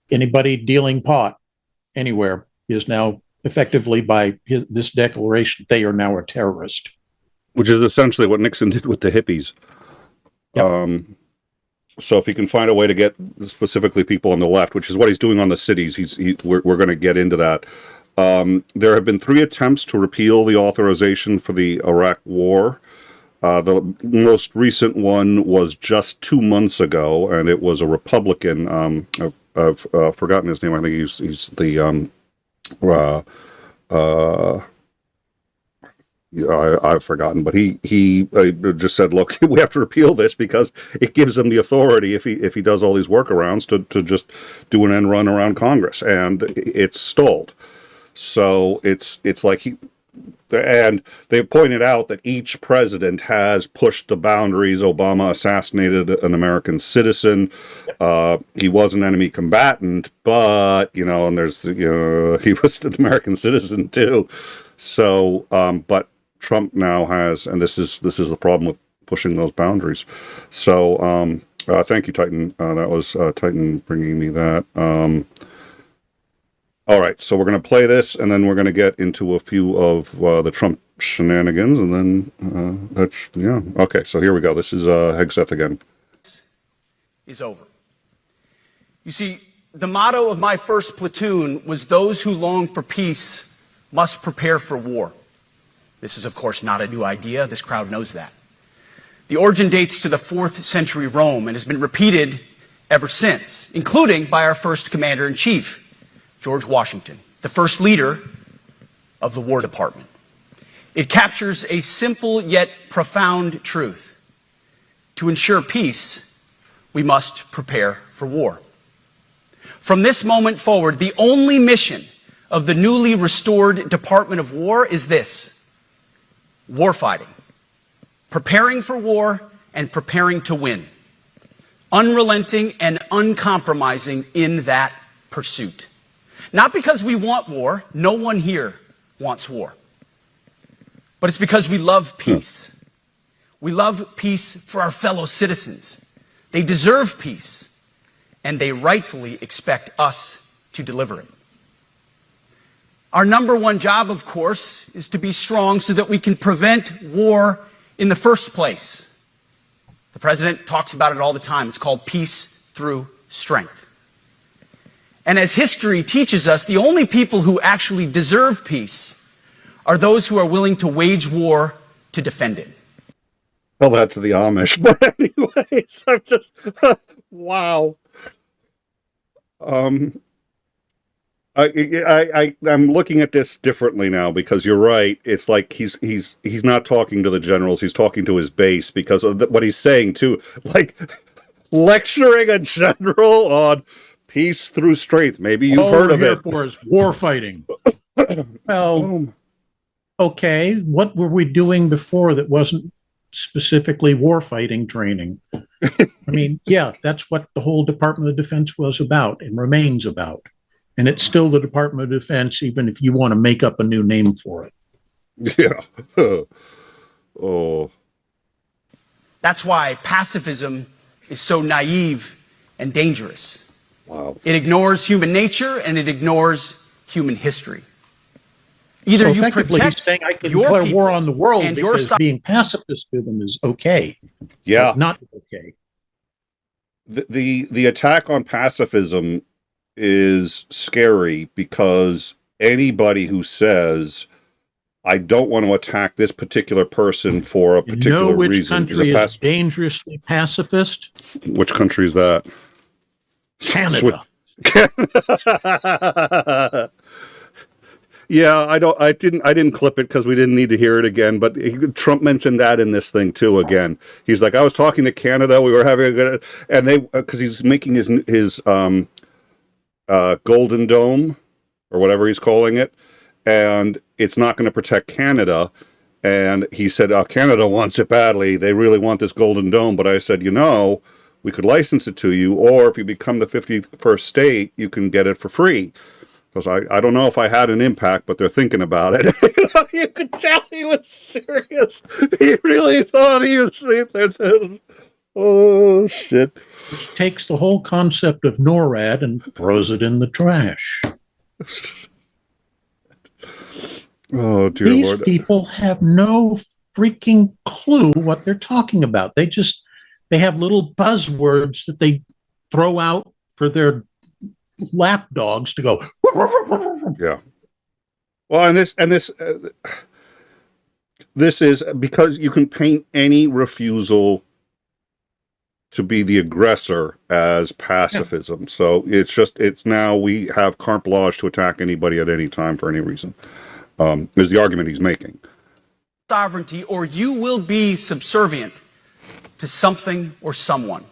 Anybody dealing pot anywhere is now effectively, by this declaration, they are now a terrorist. Which is essentially what Nixon did with the hippies. Yep. So if he can find a way to get specifically people on the left, which is what he's doing on the cities, we're going to get into that. There have been 3 attempts to repeal the authorization for the Iraq War. The most recent one was just 2 months ago, and it was a Republican. I've forgotten his name. I think he's the I've forgotten, but he just said, look, we have to repeal this because it gives him the authority, if he does all these workarounds, to just do an end run around Congress, and it's stalled. So it's like and they've pointed out that each president has pushed the boundaries. Obama assassinated an American citizen. He was an enemy combatant, but, and there's, he was an American citizen too. So, but Trump now has, and this is the problem with pushing those boundaries. So, thank you, Titan. That was Titan bringing me that. All right, so we're going to play this, and then we're going to get into a few of the Trump shenanigans, and then Okay, so here we go. This is Hegseth again. Is over. You see, the motto of my first platoon was, "Those who long for peace must prepare for war." This is, of course, not a new idea. This crowd knows that. The origin dates to the 4th century Rome and has been repeated ever since, including by our first commander-in-chief, George Washington, the first leader of the War Department. It captures a simple yet profound truth. To ensure peace, we must prepare for war. From this moment forward, the only mission of the newly restored Department of War is this: warfighting, preparing for war and preparing to win, unrelenting and uncompromising in that pursuit. Not because we want war, no one here wants war, but it's because we love peace. We love peace for our fellow citizens. They deserve peace, and they rightfully expect us to deliver it. Our number one job, of course, is to be strong so that we can prevent war in the first place. The president talks about it all the time. It's called peace through strength. And as history teaches us, the only people who actually deserve peace are those who are willing to wage war to defend it. Well, that's the Amish. But anyways, I'm just, wow. I'm looking at this differently now because you're right. It's like he's not talking to the generals. He's talking to his base because of what he's saying too. Like lecturing a general on peace through strength. Maybe you've heard of it. For is war fighting. Well, okay. What were we doing before that wasn't specifically war fighting training? I mean, yeah, that's what the whole Department of Defense was about and remains about. And it's still the Department of Defense, even if you want to make up a new name for it. Yeah. Oh. That's why pacifism is so naive and dangerous. Wow. It ignores human nature and it ignores human history. Either So you effectively, protect he's saying I can your declare people war on the world and your because being pacifist to them is okay. Yeah. Not okay. The attack on pacifism is scary because anybody who says, I don't want to attack this particular person for a particular which reason. country is dangerously pacifist? Which country is that? Canada. Yeah, I didn't clip it because we didn't need to hear it again. But Trump mentioned that in this thing too. Again, he's like, I was talking to Canada. We were having a good, and they because he's making his Golden Dome or whatever he's calling it, and it's not going to protect Canada. And he said, Canada wants it badly. They really want this Golden Dome. But I said, we could license it to you, or if you become the 51st state, you can get it for free. Because I don't know if I had an impact, but they're thinking about it. You could tell he was serious. He really thought he was there. Oh, shit. Which takes the whole concept of NORAD and throws it in the trash. Oh, dear These Lord. people have no freaking clue what they're talking about. They have little buzzwords that they throw out for their lap dogs to go. Yeah. Well, and this is because you can paint any refusal to be the aggressor as pacifism. Yeah. So it's now we have carte blanche to attack anybody at any time for any reason. Is the argument he's making. Sovereignty, or you will be subservient to something or someone.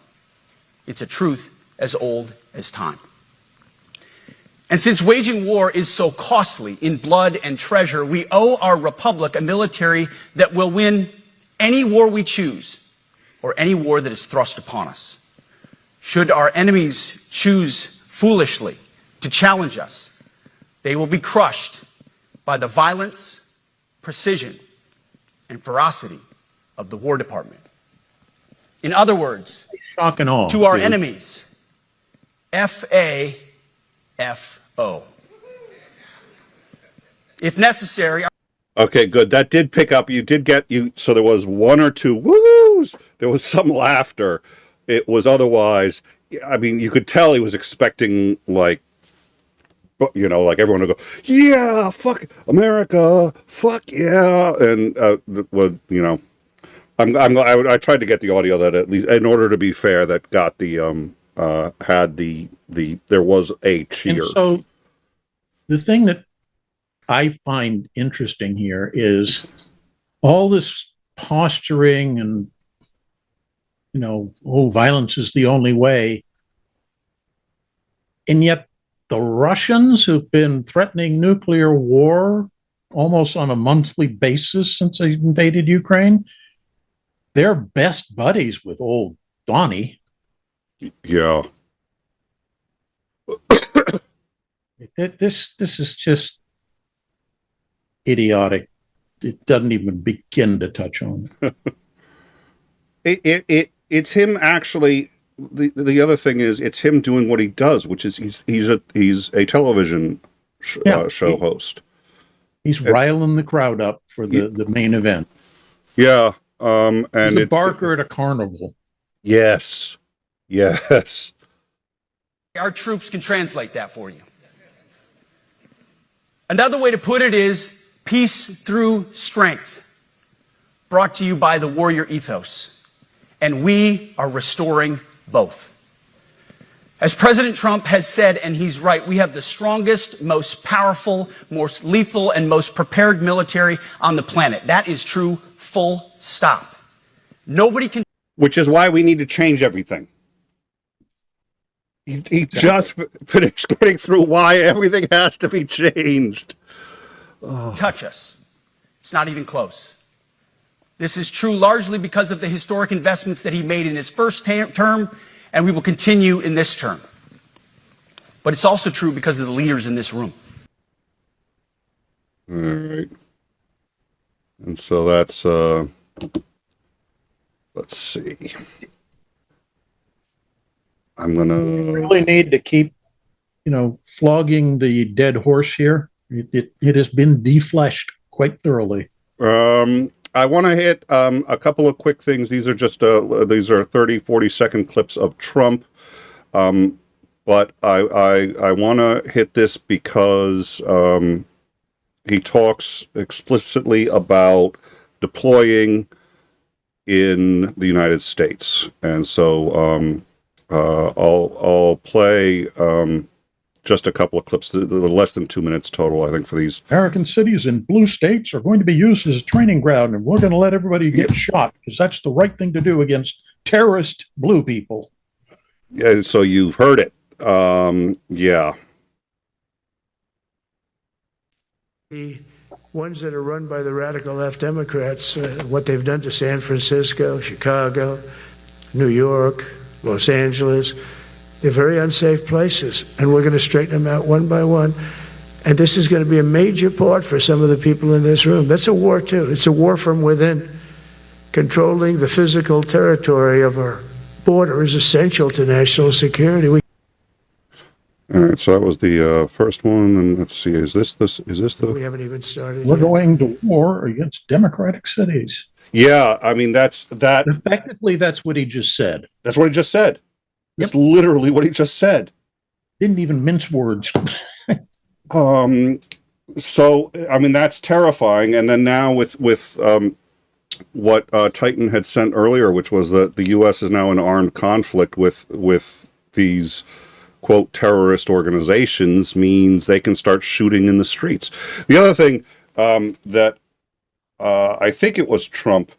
It's a truth as old as time. And since waging war is so costly in blood and treasure, we owe our republic a military that will win any war we choose or any war that is thrust upon us. Should our enemies choose foolishly to challenge us, they will be crushed by the violence, precision, and ferocity of the War Department. In other words, shock and awe to our enemies, FAFO. If necessary. Okay, good. That did pick up. You did get you. So there was one or two woo-hoos. There was some laughter. It was otherwise. I mean, you could tell he was expecting like everyone to go, yeah, fuck America, fuck yeah, and I tried to get the audio that at least, in order to be fair, that got the had the there was a cheer. And so the thing that I find interesting here is all this posturing and violence is the only way, and yet the Russians, who've been threatening nuclear war almost on a monthly basis since they invaded Ukraine, they're best buddies with old Donnie. Yeah. This is just idiotic. It doesn't even begin to touch on it. It's him actually. The other thing is, it's him doing what he does, which is he's a television show host. He's riling the crowd up for the main event. Yeah, and he's a barker at a carnival. Yes. Yes. Our troops can translate that for you. Another way to put it is peace through strength, brought to you by the warrior ethos. And we are restoring both. As President Trump has said, and he's right, we have the strongest, most powerful, most lethal, and most prepared military on the planet. That is true, full stop. Nobody can. Which is why we need to change everything. He just finished getting through why everything has to be changed. Touch us. It's not even close. This is true largely because of the historic investments that he made in his first term, and we will continue in this term. But it's also true because of the leaders in this room. All right. And so that's, let's see. I'm going to really need to keep, flogging the dead horse here. It has been defleshed quite thoroughly. I want to hit a couple of quick things. These are just these are 30, 40-second clips of Trump. But I want to hit this because he talks explicitly about deploying in the United States. And so I'll play just a couple of clips, less than 2 minutes total, I think, for these. American cities in blue states are going to be used as a training ground, and we're going to let everybody get shot because that's the right thing to do against terrorist blue people. Yeah, so you've heard it. Yeah. The ones that are run by the radical left Democrats, what they've done to San Francisco, Chicago, New York, Los Angeles, they're very unsafe places, and we're going to straighten them out one by one. And this is going to be a major part for some of the people in this room. That's a war, too. It's a war from within. Controlling the physical territory of our border is essential to national security. All right, so that was the first one, and let's see, is this the... We haven't even started We're yet. going to war against democratic cities. Yeah, I mean, that. Effectively, that's what he just said. That's what he just said. Yep. That's literally what he just said. Didn't even mince words. So, I mean, that's terrifying. And then now with what Titan had sent earlier, which was that the U.S. is now in armed conflict with these, quote, terrorist organizations, means they can start shooting in the streets. The other thing that I think it was Trump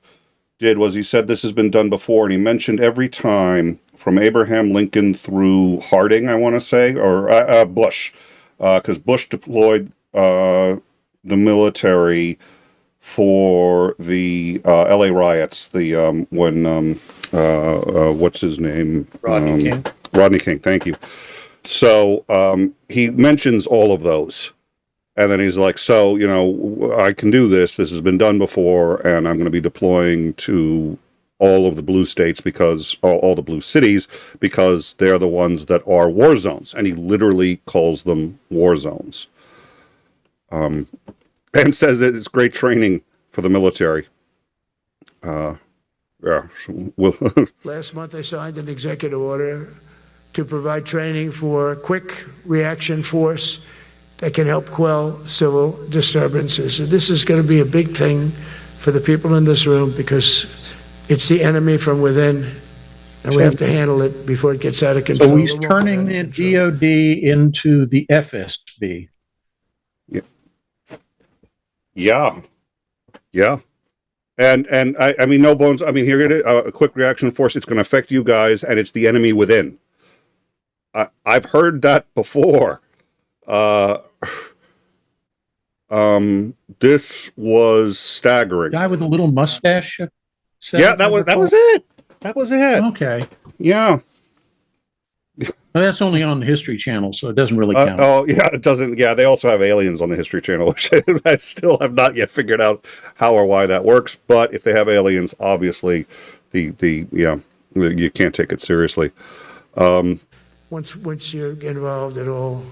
did was he said this has been done before, and he mentioned every time from Abraham Lincoln through Harding, I want to say, or Bush, because Bush deployed the military for the LA riots, when what's his name? Rodney King. Rodney King, thank you. So he mentions all of those. And then he's like, so, I can do this. This has been done before, and I'm going to be deploying to all of the blue states all the blue cities, because they're the ones that are war zones. And he literally calls them war zones. And says that it's great training for the military. Yeah. Last month, I signed an executive order to provide training for quick reaction force that can help quell civil disturbances. And this is going to be a big thing for the people in this room, because it's the enemy from within, and we have to handle it before it gets out of control. So he's turning the DOD into the FSB. Yeah. Yeah. And I mean, no bones. I mean, here it is, a quick reaction force. It's going to affect you guys, and it's the enemy within. I've heard that before. This was staggering. Guy with a little mustache. Yeah, that was it. That was it. Okay. Yeah. Well, that's only on the History Channel, so it doesn't really count. Oh, yeah, it doesn't. Yeah, they also have aliens on the History Channel, which I still have not yet figured out how or why that works. But if they have aliens, obviously, you can't take it seriously. Once you get involved at all,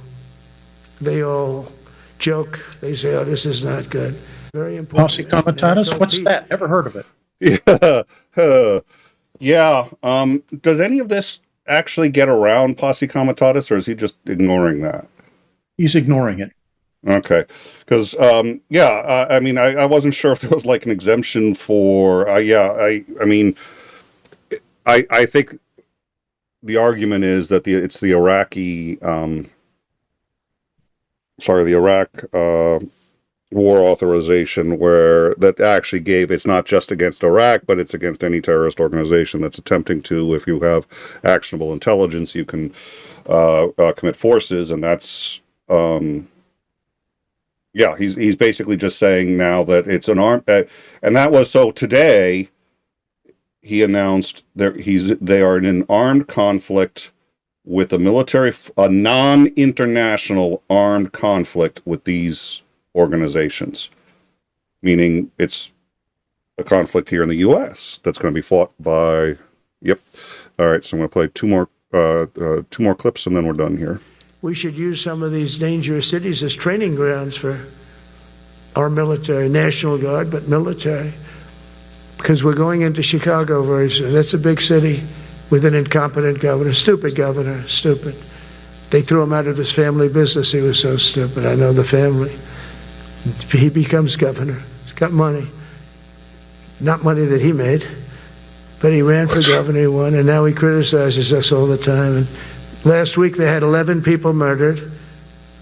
they all joke. They say, "Oh, this is not good." Very important. Posse Comitatus? What's that? Never heard of it. Yeah. Yeah. Does any of this actually get around posse comitatus, or is he just ignoring that? He's ignoring it. Okay. Because, I mean, I wasn't sure if there was like an exemption for, I mean, I think the argument is that it's the Iraqi, the Iraq war authorization where that actually gave, it's not just against Iraq, but it's against any terrorist organization that's attempting to, if you have actionable intelligence, you can commit forces, and that's, he's basically just saying now that it's an arm, and that was, so today, he announced they are in an armed conflict with a non-international armed conflict with these organizations, meaning it's a conflict here in the U.S. that's going to be fought by. Yep. All right. So I'm going to play two more clips, and then we're done here. We should use some of these dangerous cities as training grounds for our military, National Guard, but military. Because we're going into Chicago very soon. That's a big city with an incompetent governor, stupid governor, stupid. They threw him out of his family business. He was so stupid. I know the family. He becomes governor. He's got money. Not money that he made, but he ran for governor, he won, and now he criticizes us all the time. And last week they had 11 people murdered,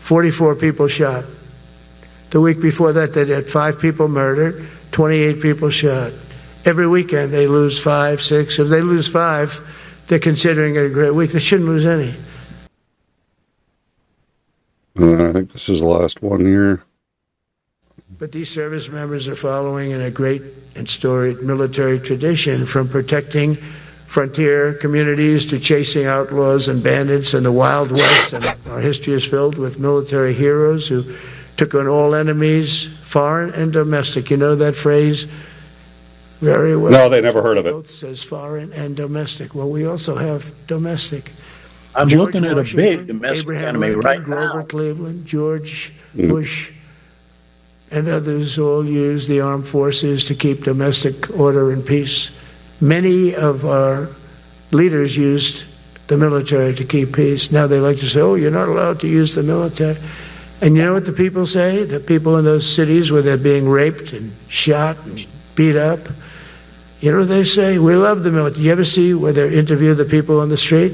44 people shot. The week before that they had 5 people murdered, 28 people shot. Every weekend they lose 5, 6. If they lose 5, they're considering it a great week. They shouldn't lose any. I think this is the last one here. But these service members are following in a great and storied military tradition, from protecting frontier communities to chasing outlaws and bandits in the Wild West. And our history is filled with military heroes who took on all enemies, foreign and domestic. You know that phrase very well. No, they never heard of it. Both says foreign and domestic. Well, we also have domestic. I'm George looking at a Washington, big domestic Abraham enemy Lincoln, right Grover now. Cleveland, George Bush, and others all use the armed forces to keep domestic order and peace. Many of our leaders used the military to keep peace. Now they like to say, oh, you're not allowed to use the military. And you know what the people say? The people in those cities where they're being raped and shot and beat up, you know what they say? We love the military. You ever see where they interview the people on the street?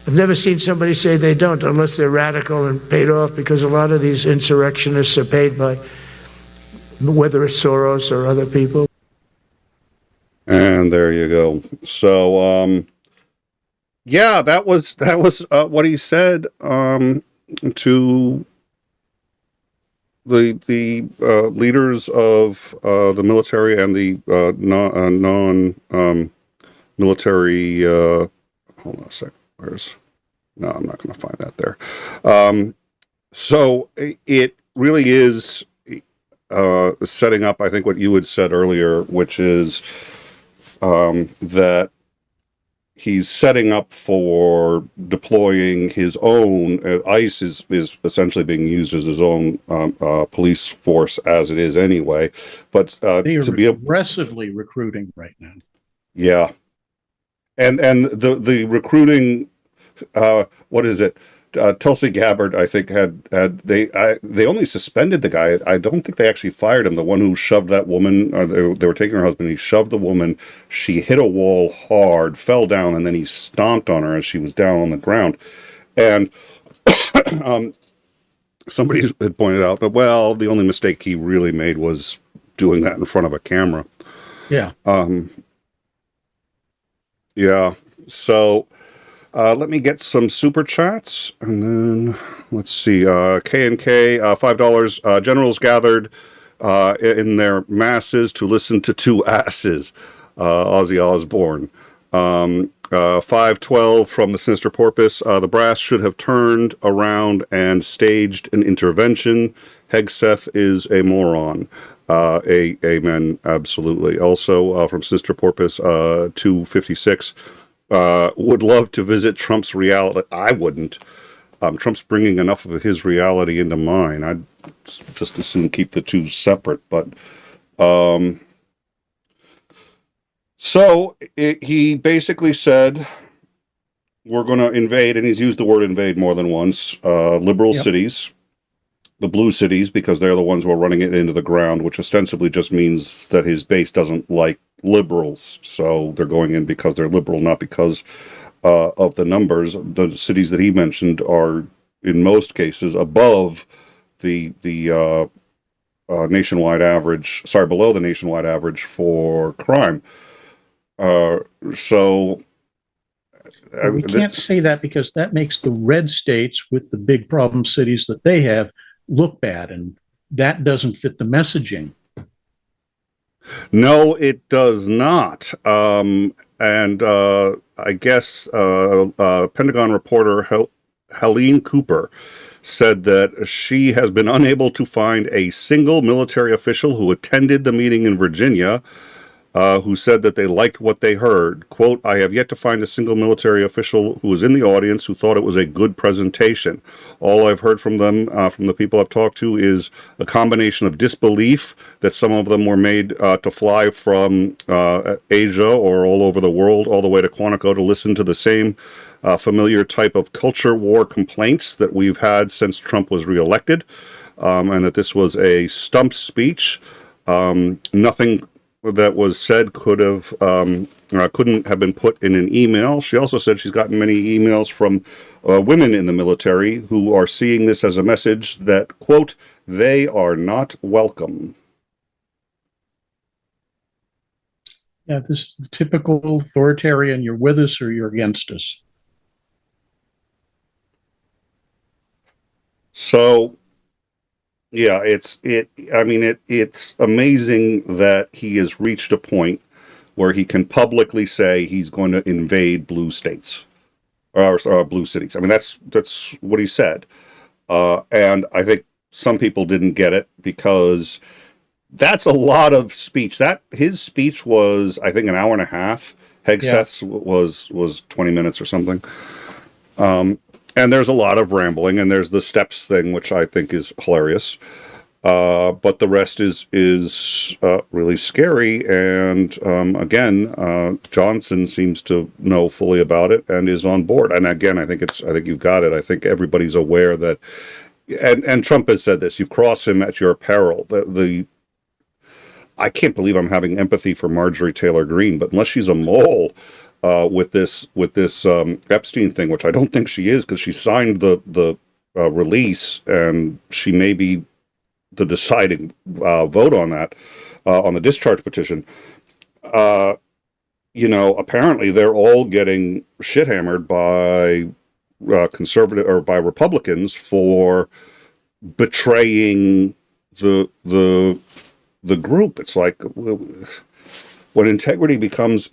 I've never seen somebody say they don't, unless they're radical and paid off, because a lot of these insurrectionists are paid by, whether it's Soros or other people. And there you go. So, that was what he said to the leaders of the military and the non-military. Hold on a sec. No, I'm not going to find that there. So it really is setting up, I think, what you had said earlier, which is that he's setting up for deploying his own. ICE is essentially being used as his own police force as it is anyway. But They are to be aggressively recruiting right now. yeah, and the recruiting. What is it? Tulsi Gabbard, I think, they only suspended the guy. I don't think they actually fired him. The one who shoved that woman, they were taking her husband. He shoved the woman. She hit a wall hard, fell down, and then he stomped on her as she was down on the ground. And somebody had pointed out that, well, the only mistake he really made was doing that in front of a camera. Yeah. Yeah. So. Let me get some super chats, and then let's see. K&K, $5. Generals gathered in their masses to listen to two asses. Ozzy Osbourne. 512 from the Sinister Porpoise. The brass should have turned around and staged an intervention. Hegseth is a moron. Amen. Absolutely. Also from Sinister Porpoise, 256. Would love to visit Trump's reality. I wouldn't. Trump's bringing enough of his reality into mine. I'd just as soon keep the two separate. But So he basically said, we're going to invade, and he's used the word invade more than once, liberal cities, the blue cities, because they're the ones who are running it into the ground, which ostensibly just means that his base doesn't like liberals. So they're going in because they're liberal, not because of the numbers. The cities that he mentioned are, in most cases, above the nationwide average, below the nationwide average for crime. So we can't say that because that makes the red states with the big problem cities that they have look bad, and that doesn't fit the messaging. No, it does not. And I guess Pentagon reporter Helene Cooper said that she has been unable to find a single military official who attended the meeting in Virginia who said that they liked what they heard. Quote, I have yet to find a single military official who was in the audience who thought it was a good presentation. All I've heard from them, from the people I've talked to, is a combination of disbelief that some of them were made to fly from Asia or all over the world, all the way to Quantico to listen to the same familiar type of culture war complaints that we've had since Trump was reelected, and that this was a stump speech. Nothing that was said couldn't have been put in an email. She also said she's gotten many emails from women in the military who are seeing this as a message that, quote, they are not welcome. Yeah, this is the typical authoritarian, you're with us or you're against us. So, yeah, it's amazing that he has reached a point where he can publicly say he's going to invade blue states or blue cities. I mean, that's what he said. And I think some people didn't get it because that's a lot of speech. His speech was, I think, an hour and a half. Hegseth's was 20 minutes or something. And there's a lot of rambling, and there's the steps thing, which I think is hilarious. But the rest is really scary. And again, Johnson seems to know fully about it and is on board. And again, I think you've got it. I think everybody's aware that, and Trump has said this: you cross him at your peril. I can't believe I'm having empathy for Marjorie Taylor Greene, but unless she's a mole. With this Epstein thing, which I don't think she is, because she signed the release, and she may be the deciding vote on that, on the discharge petition. Apparently they're all getting shit hammered by conservative or by Republicans for betraying the group. It's like when integrity becomes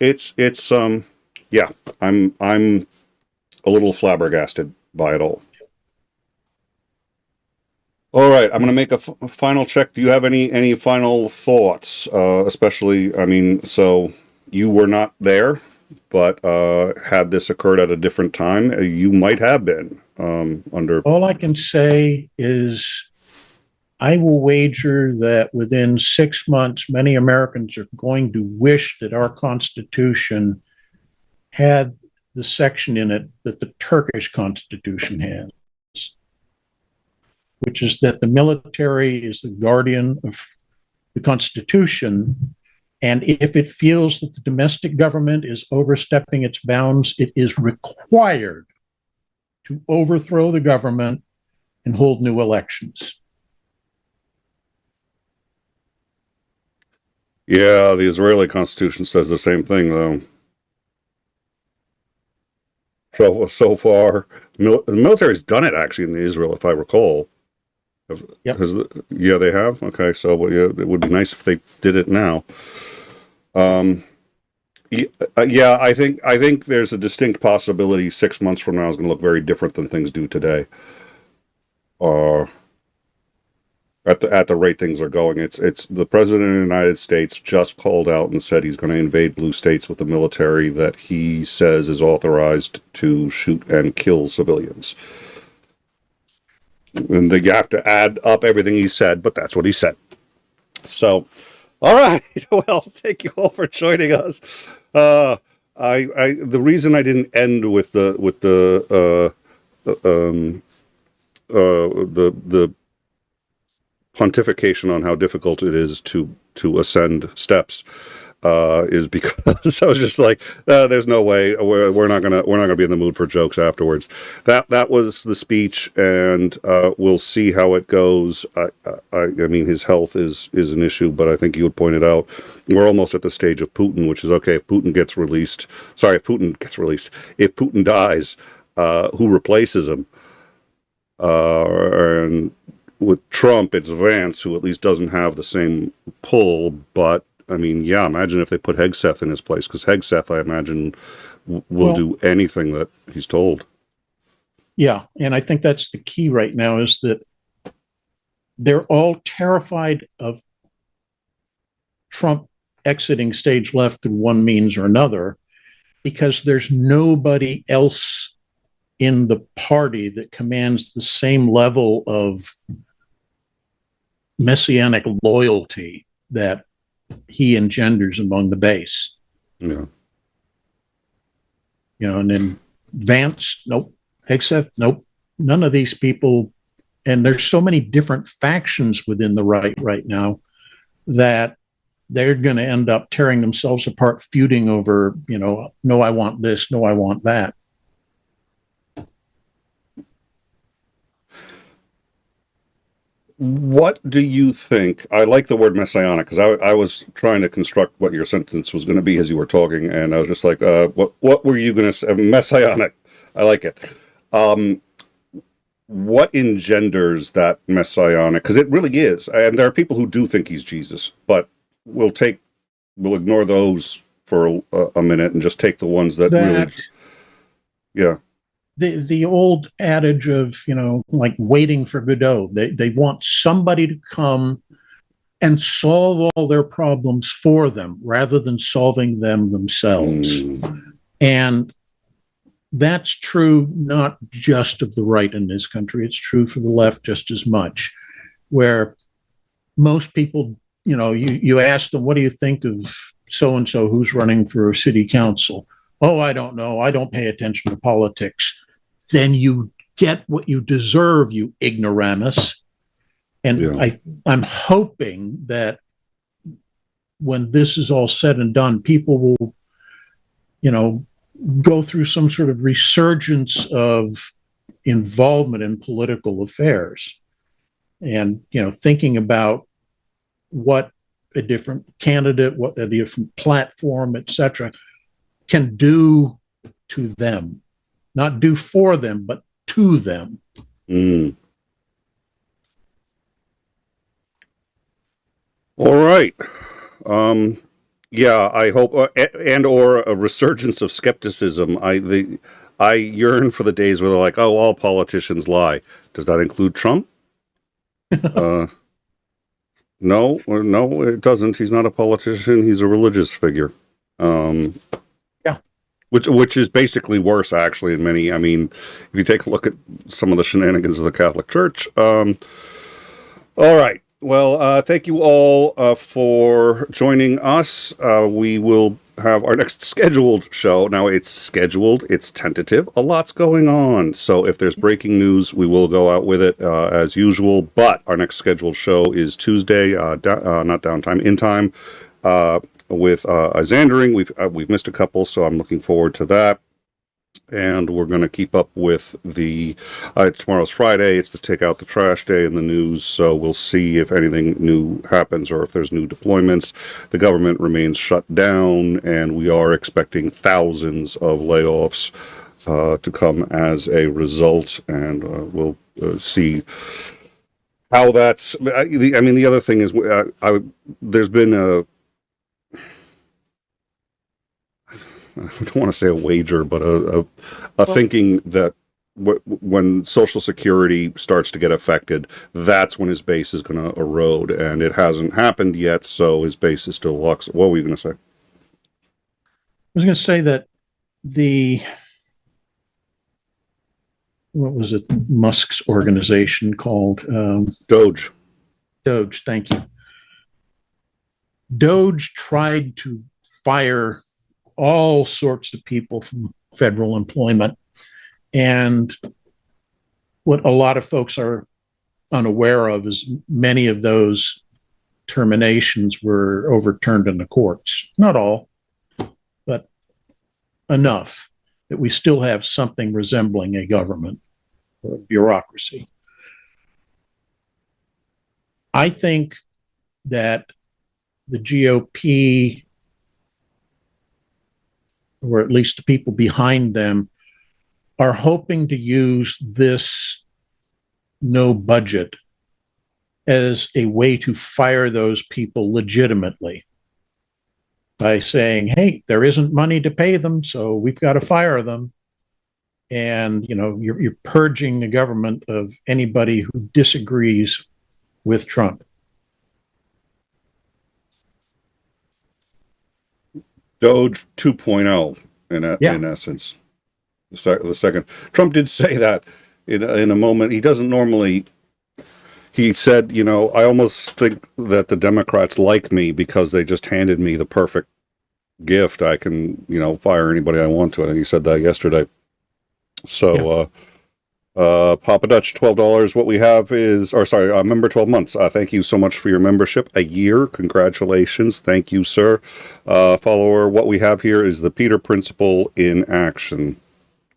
yeah, I'm a little flabbergasted by it all. All right, I'm going to make a final check. Do you have any final thoughts? Especially, I mean, so you were not there, but had this occurred at a different time, you might have been under. All I can say is I will wager that within 6 months, many Americans are going to wish that our Constitution had the section in it that the Turkish Constitution has, which is that the military is the guardian of the Constitution. And if it feels that the domestic government is overstepping its bounds, it is required to overthrow the government and hold new elections. Yeah, the Israeli Constitution says the same thing, though. So far, the military's done it actually in Israel, if I recall. Yep. Yeah, they have. Okay, so yeah, it would be nice if they did it now. Yeah, I think there's a distinct possibility 6 months from now is going to look very different than things do today. At the rate things are going, it's the president of the United States just called out and said he's going to invade blue states with the military that he says is authorized to shoot and kill civilians. And you have to add up everything he said, but that's what he said. So, All right. Well, thank you all for joining us. The reason I didn't end with the pontification on how difficult it is to ascend steps is because I was just like, there's no way we're not gonna be in the mood for jokes afterwards. That was the speech, and we'll see how it goes. I mean, his health is an issue, but I think you had pointed out we're almost at the stage of Putin, which is okay. If Putin gets released, if Putin dies, who replaces him? And with Trump, it's Vance, who at least doesn't have the same pull, but I mean, yeah, imagine if they put Hegseth in his place, because Hegseth, I imagine, will do anything that he's told. Yeah, and I think that's the key right now, is that they're all terrified of Trump exiting stage left through one means or another, because there's nobody else in the party that commands the same level of messianic loyalty that he engenders among the base. Yeah. You know, and then Vance, nope. Hegseth, nope. None of these people. And there's so many different factions within the right now that they're going to end up tearing themselves apart, feuding over, you know, no, I want this, no, I want that. What do you think? I like the word messianic, because I was trying to construct what your sentence was going to be as you were talking, and I was just like, what were you going to say? Messianic. I like it. What engenders that messianic? Because it really is, and there are people who do think he's Jesus, but we'll ignore those for a minute and just take the ones that really, yeah. The old adage of, you know, like waiting for Godot. They want somebody to come and solve all their problems for them rather than solving them themselves. And that's true not just of the right in this country. It's true for the left just as much, where most people, you know, you ask them, what do you think of so-and-so who's running for city council? Oh, I don't know. I don't pay attention to politics. Then you get what you deserve, you ignoramus. And yeah. I'm hoping that when this is all said and done, people will, you know, go through some sort of resurgence of involvement in political affairs, and, you know, thinking about what a different candidate, what a different platform, etc., can do to them. Not do for them, but to them. All right. Yeah, I hope, and or a resurgence of skepticism. I yearn for the days where they're like, oh, all politicians lie. Does that include Trump? No, it doesn't. He's not a politician. He's a religious figure. Which is basically worse, actually, in many. I mean, if you take a look at some of the shenanigans of the Catholic Church. All right. Well, thank you all for joining us. We will have our next scheduled show. Now, it's scheduled. It's tentative. A lot's going on. So if there's breaking news, we will go out with it as usual. But our next scheduled show is Tuesday, not downtime, in time. With Xandering. We've missed a couple, so I'm looking forward to that. And we're going to keep up with the tomorrow's Friday. It's the Take Out the Trash Day in the news, so we'll see if anything new happens or if there's new deployments. The government remains shut down, and we are expecting thousands of layoffs to come as a result, and we'll see how that's. I mean, the other thing is, there's been a. I don't want to say a wager, but a thinking that when Social Security starts to get affected, that's when his base is going to erode, and it hasn't happened yet, so his base is still locked. What were you going to say? I was going to say that what was it, Musk's organization called? Doge. Doge, thank you. DOJ tried to fire all sorts of people from federal employment. And what a lot of folks are unaware of is many of those terminations were overturned in the courts. Not all, but enough that we still have something resembling a government or a bureaucracy. I think that the GOP, or at least the people behind them, are hoping to use this no budget as a way to fire those people legitimately by saying, hey, there isn't money to pay them, so we've got to fire them. And, you know, you're purging the government of anybody who disagrees with Trump. Doge 2.0 in essence. The second. Trump did say that in a moment. He doesn't normally. He said, you know, I almost think that the Democrats like me because they just handed me the perfect gift. I can, you know, fire anybody I want to. I think he said that yesterday. So, Papa Dutch, $12. What we have is, or sorry, member 12 months. Thank you so much for your membership. A year. Congratulations. Thank you, sir. Follower, what we have here is the Peter Principle in action.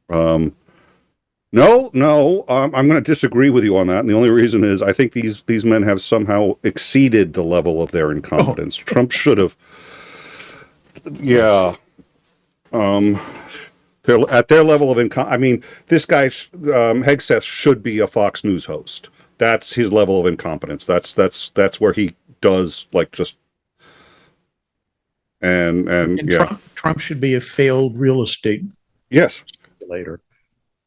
No, I'm going to disagree with you on that. And the only reason is I think these men have somehow exceeded the level of their incompetence. Trump should have. Yeah. They're at their level of income. I mean, this guy, Hegseth, should be a Fox News host. That's his level of incompetence. That's where he does like just. And yeah. Trump should be a failed real estate. Yes. Later.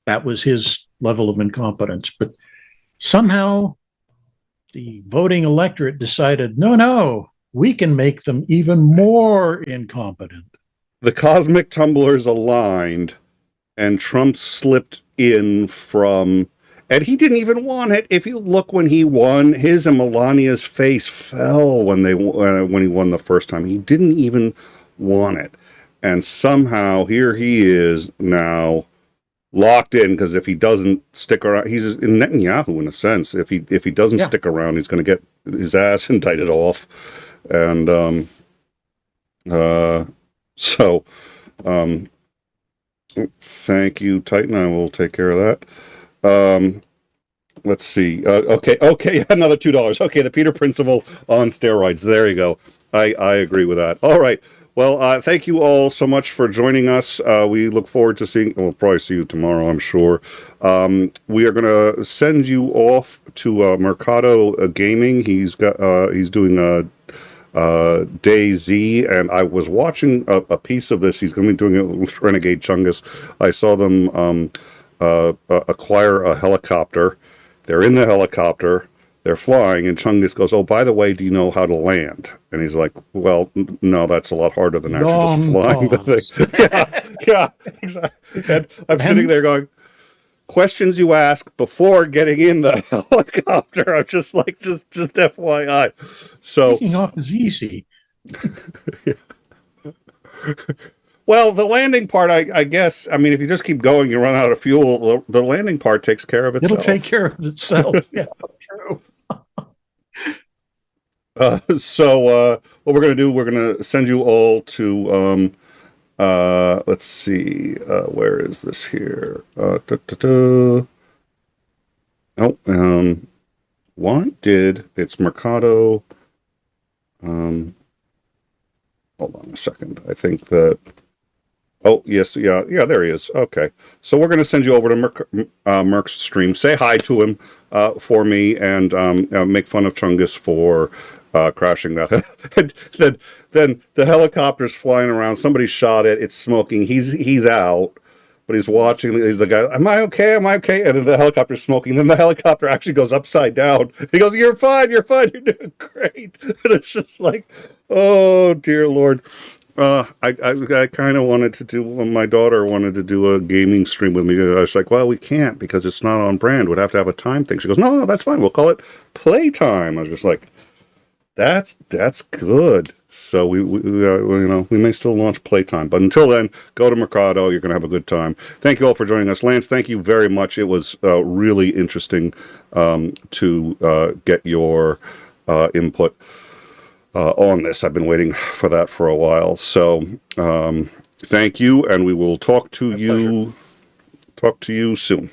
That was his level of incompetence. But somehow the voting electorate decided, no, we can make them even more incompetent. The cosmic tumblers aligned, and Trump slipped in from, and he didn't even want it. If you look when he won, his and Melania's face fell when he won the first time. He didn't even want it. And somehow here he is now locked in, because if he doesn't stick around, he's in Netanyahu in a sense. If he doesn't stick around, he's going to get his ass indicted off. And thank you, Titan. I will take care of that. Let's see. Okay, another $2. Okay, the Peter Principle on steroids. There you go. I agree with that. All right. Well, thank you all so much for joining us. We look forward to seeing. We'll probably see you tomorrow, I'm sure. We are going to send you off to Mercado Gaming. He's doing DayZ, and I was watching a piece of this. He's going to be doing it with Renegade Chungus. I saw them acquire a helicopter. They're in the helicopter. They're flying, and Chungus goes, "Oh, by the way, do you know how to land?" And he's like, "Well, no, that's a lot harder than actually just flying the thing." yeah, exactly. And I'm sitting there going, questions you ask before getting in the helicopter. I'm just like, just FYI. So taking off is easy. Well, the landing part, I guess, I mean, if you just keep going, you run out of fuel. The landing part takes care of itself. It'll take care of itself. Yeah, true. So what we're going to do, we're going to send you all to, let's see, where is this here? Why did it's Mercado? Hold on a second. I think that. Oh yes, yeah, there he is. Okay, so we're going to send you over to Merc's stream. Say hi to him for me, and make fun of Chungus for crashing that. And then the helicopter's flying around. Somebody shot it. It's smoking. He's out, but he's watching. He's the guy. Am I okay? Am I okay? And then the helicopter's smoking. Then the helicopter actually goes upside down. He goes, "You're fine. You're fine. You're doing great." And it's just like, oh dear Lord. I kind of wanted to do. My daughter wanted to do a gaming stream with me. I was like, well, we can't because it's not on brand. We'd have to have a time thing. She goes, no, that's fine. We'll call it playtime. I was just like, that's good. So we may still launch playtime, but until then, go to Mercado. You're going to have a good time. Thank you all for joining us, Lance. Thank you very much. It was really interesting to get your input on this. I've been waiting for that for a while. So thank you, and we will talk to you soon.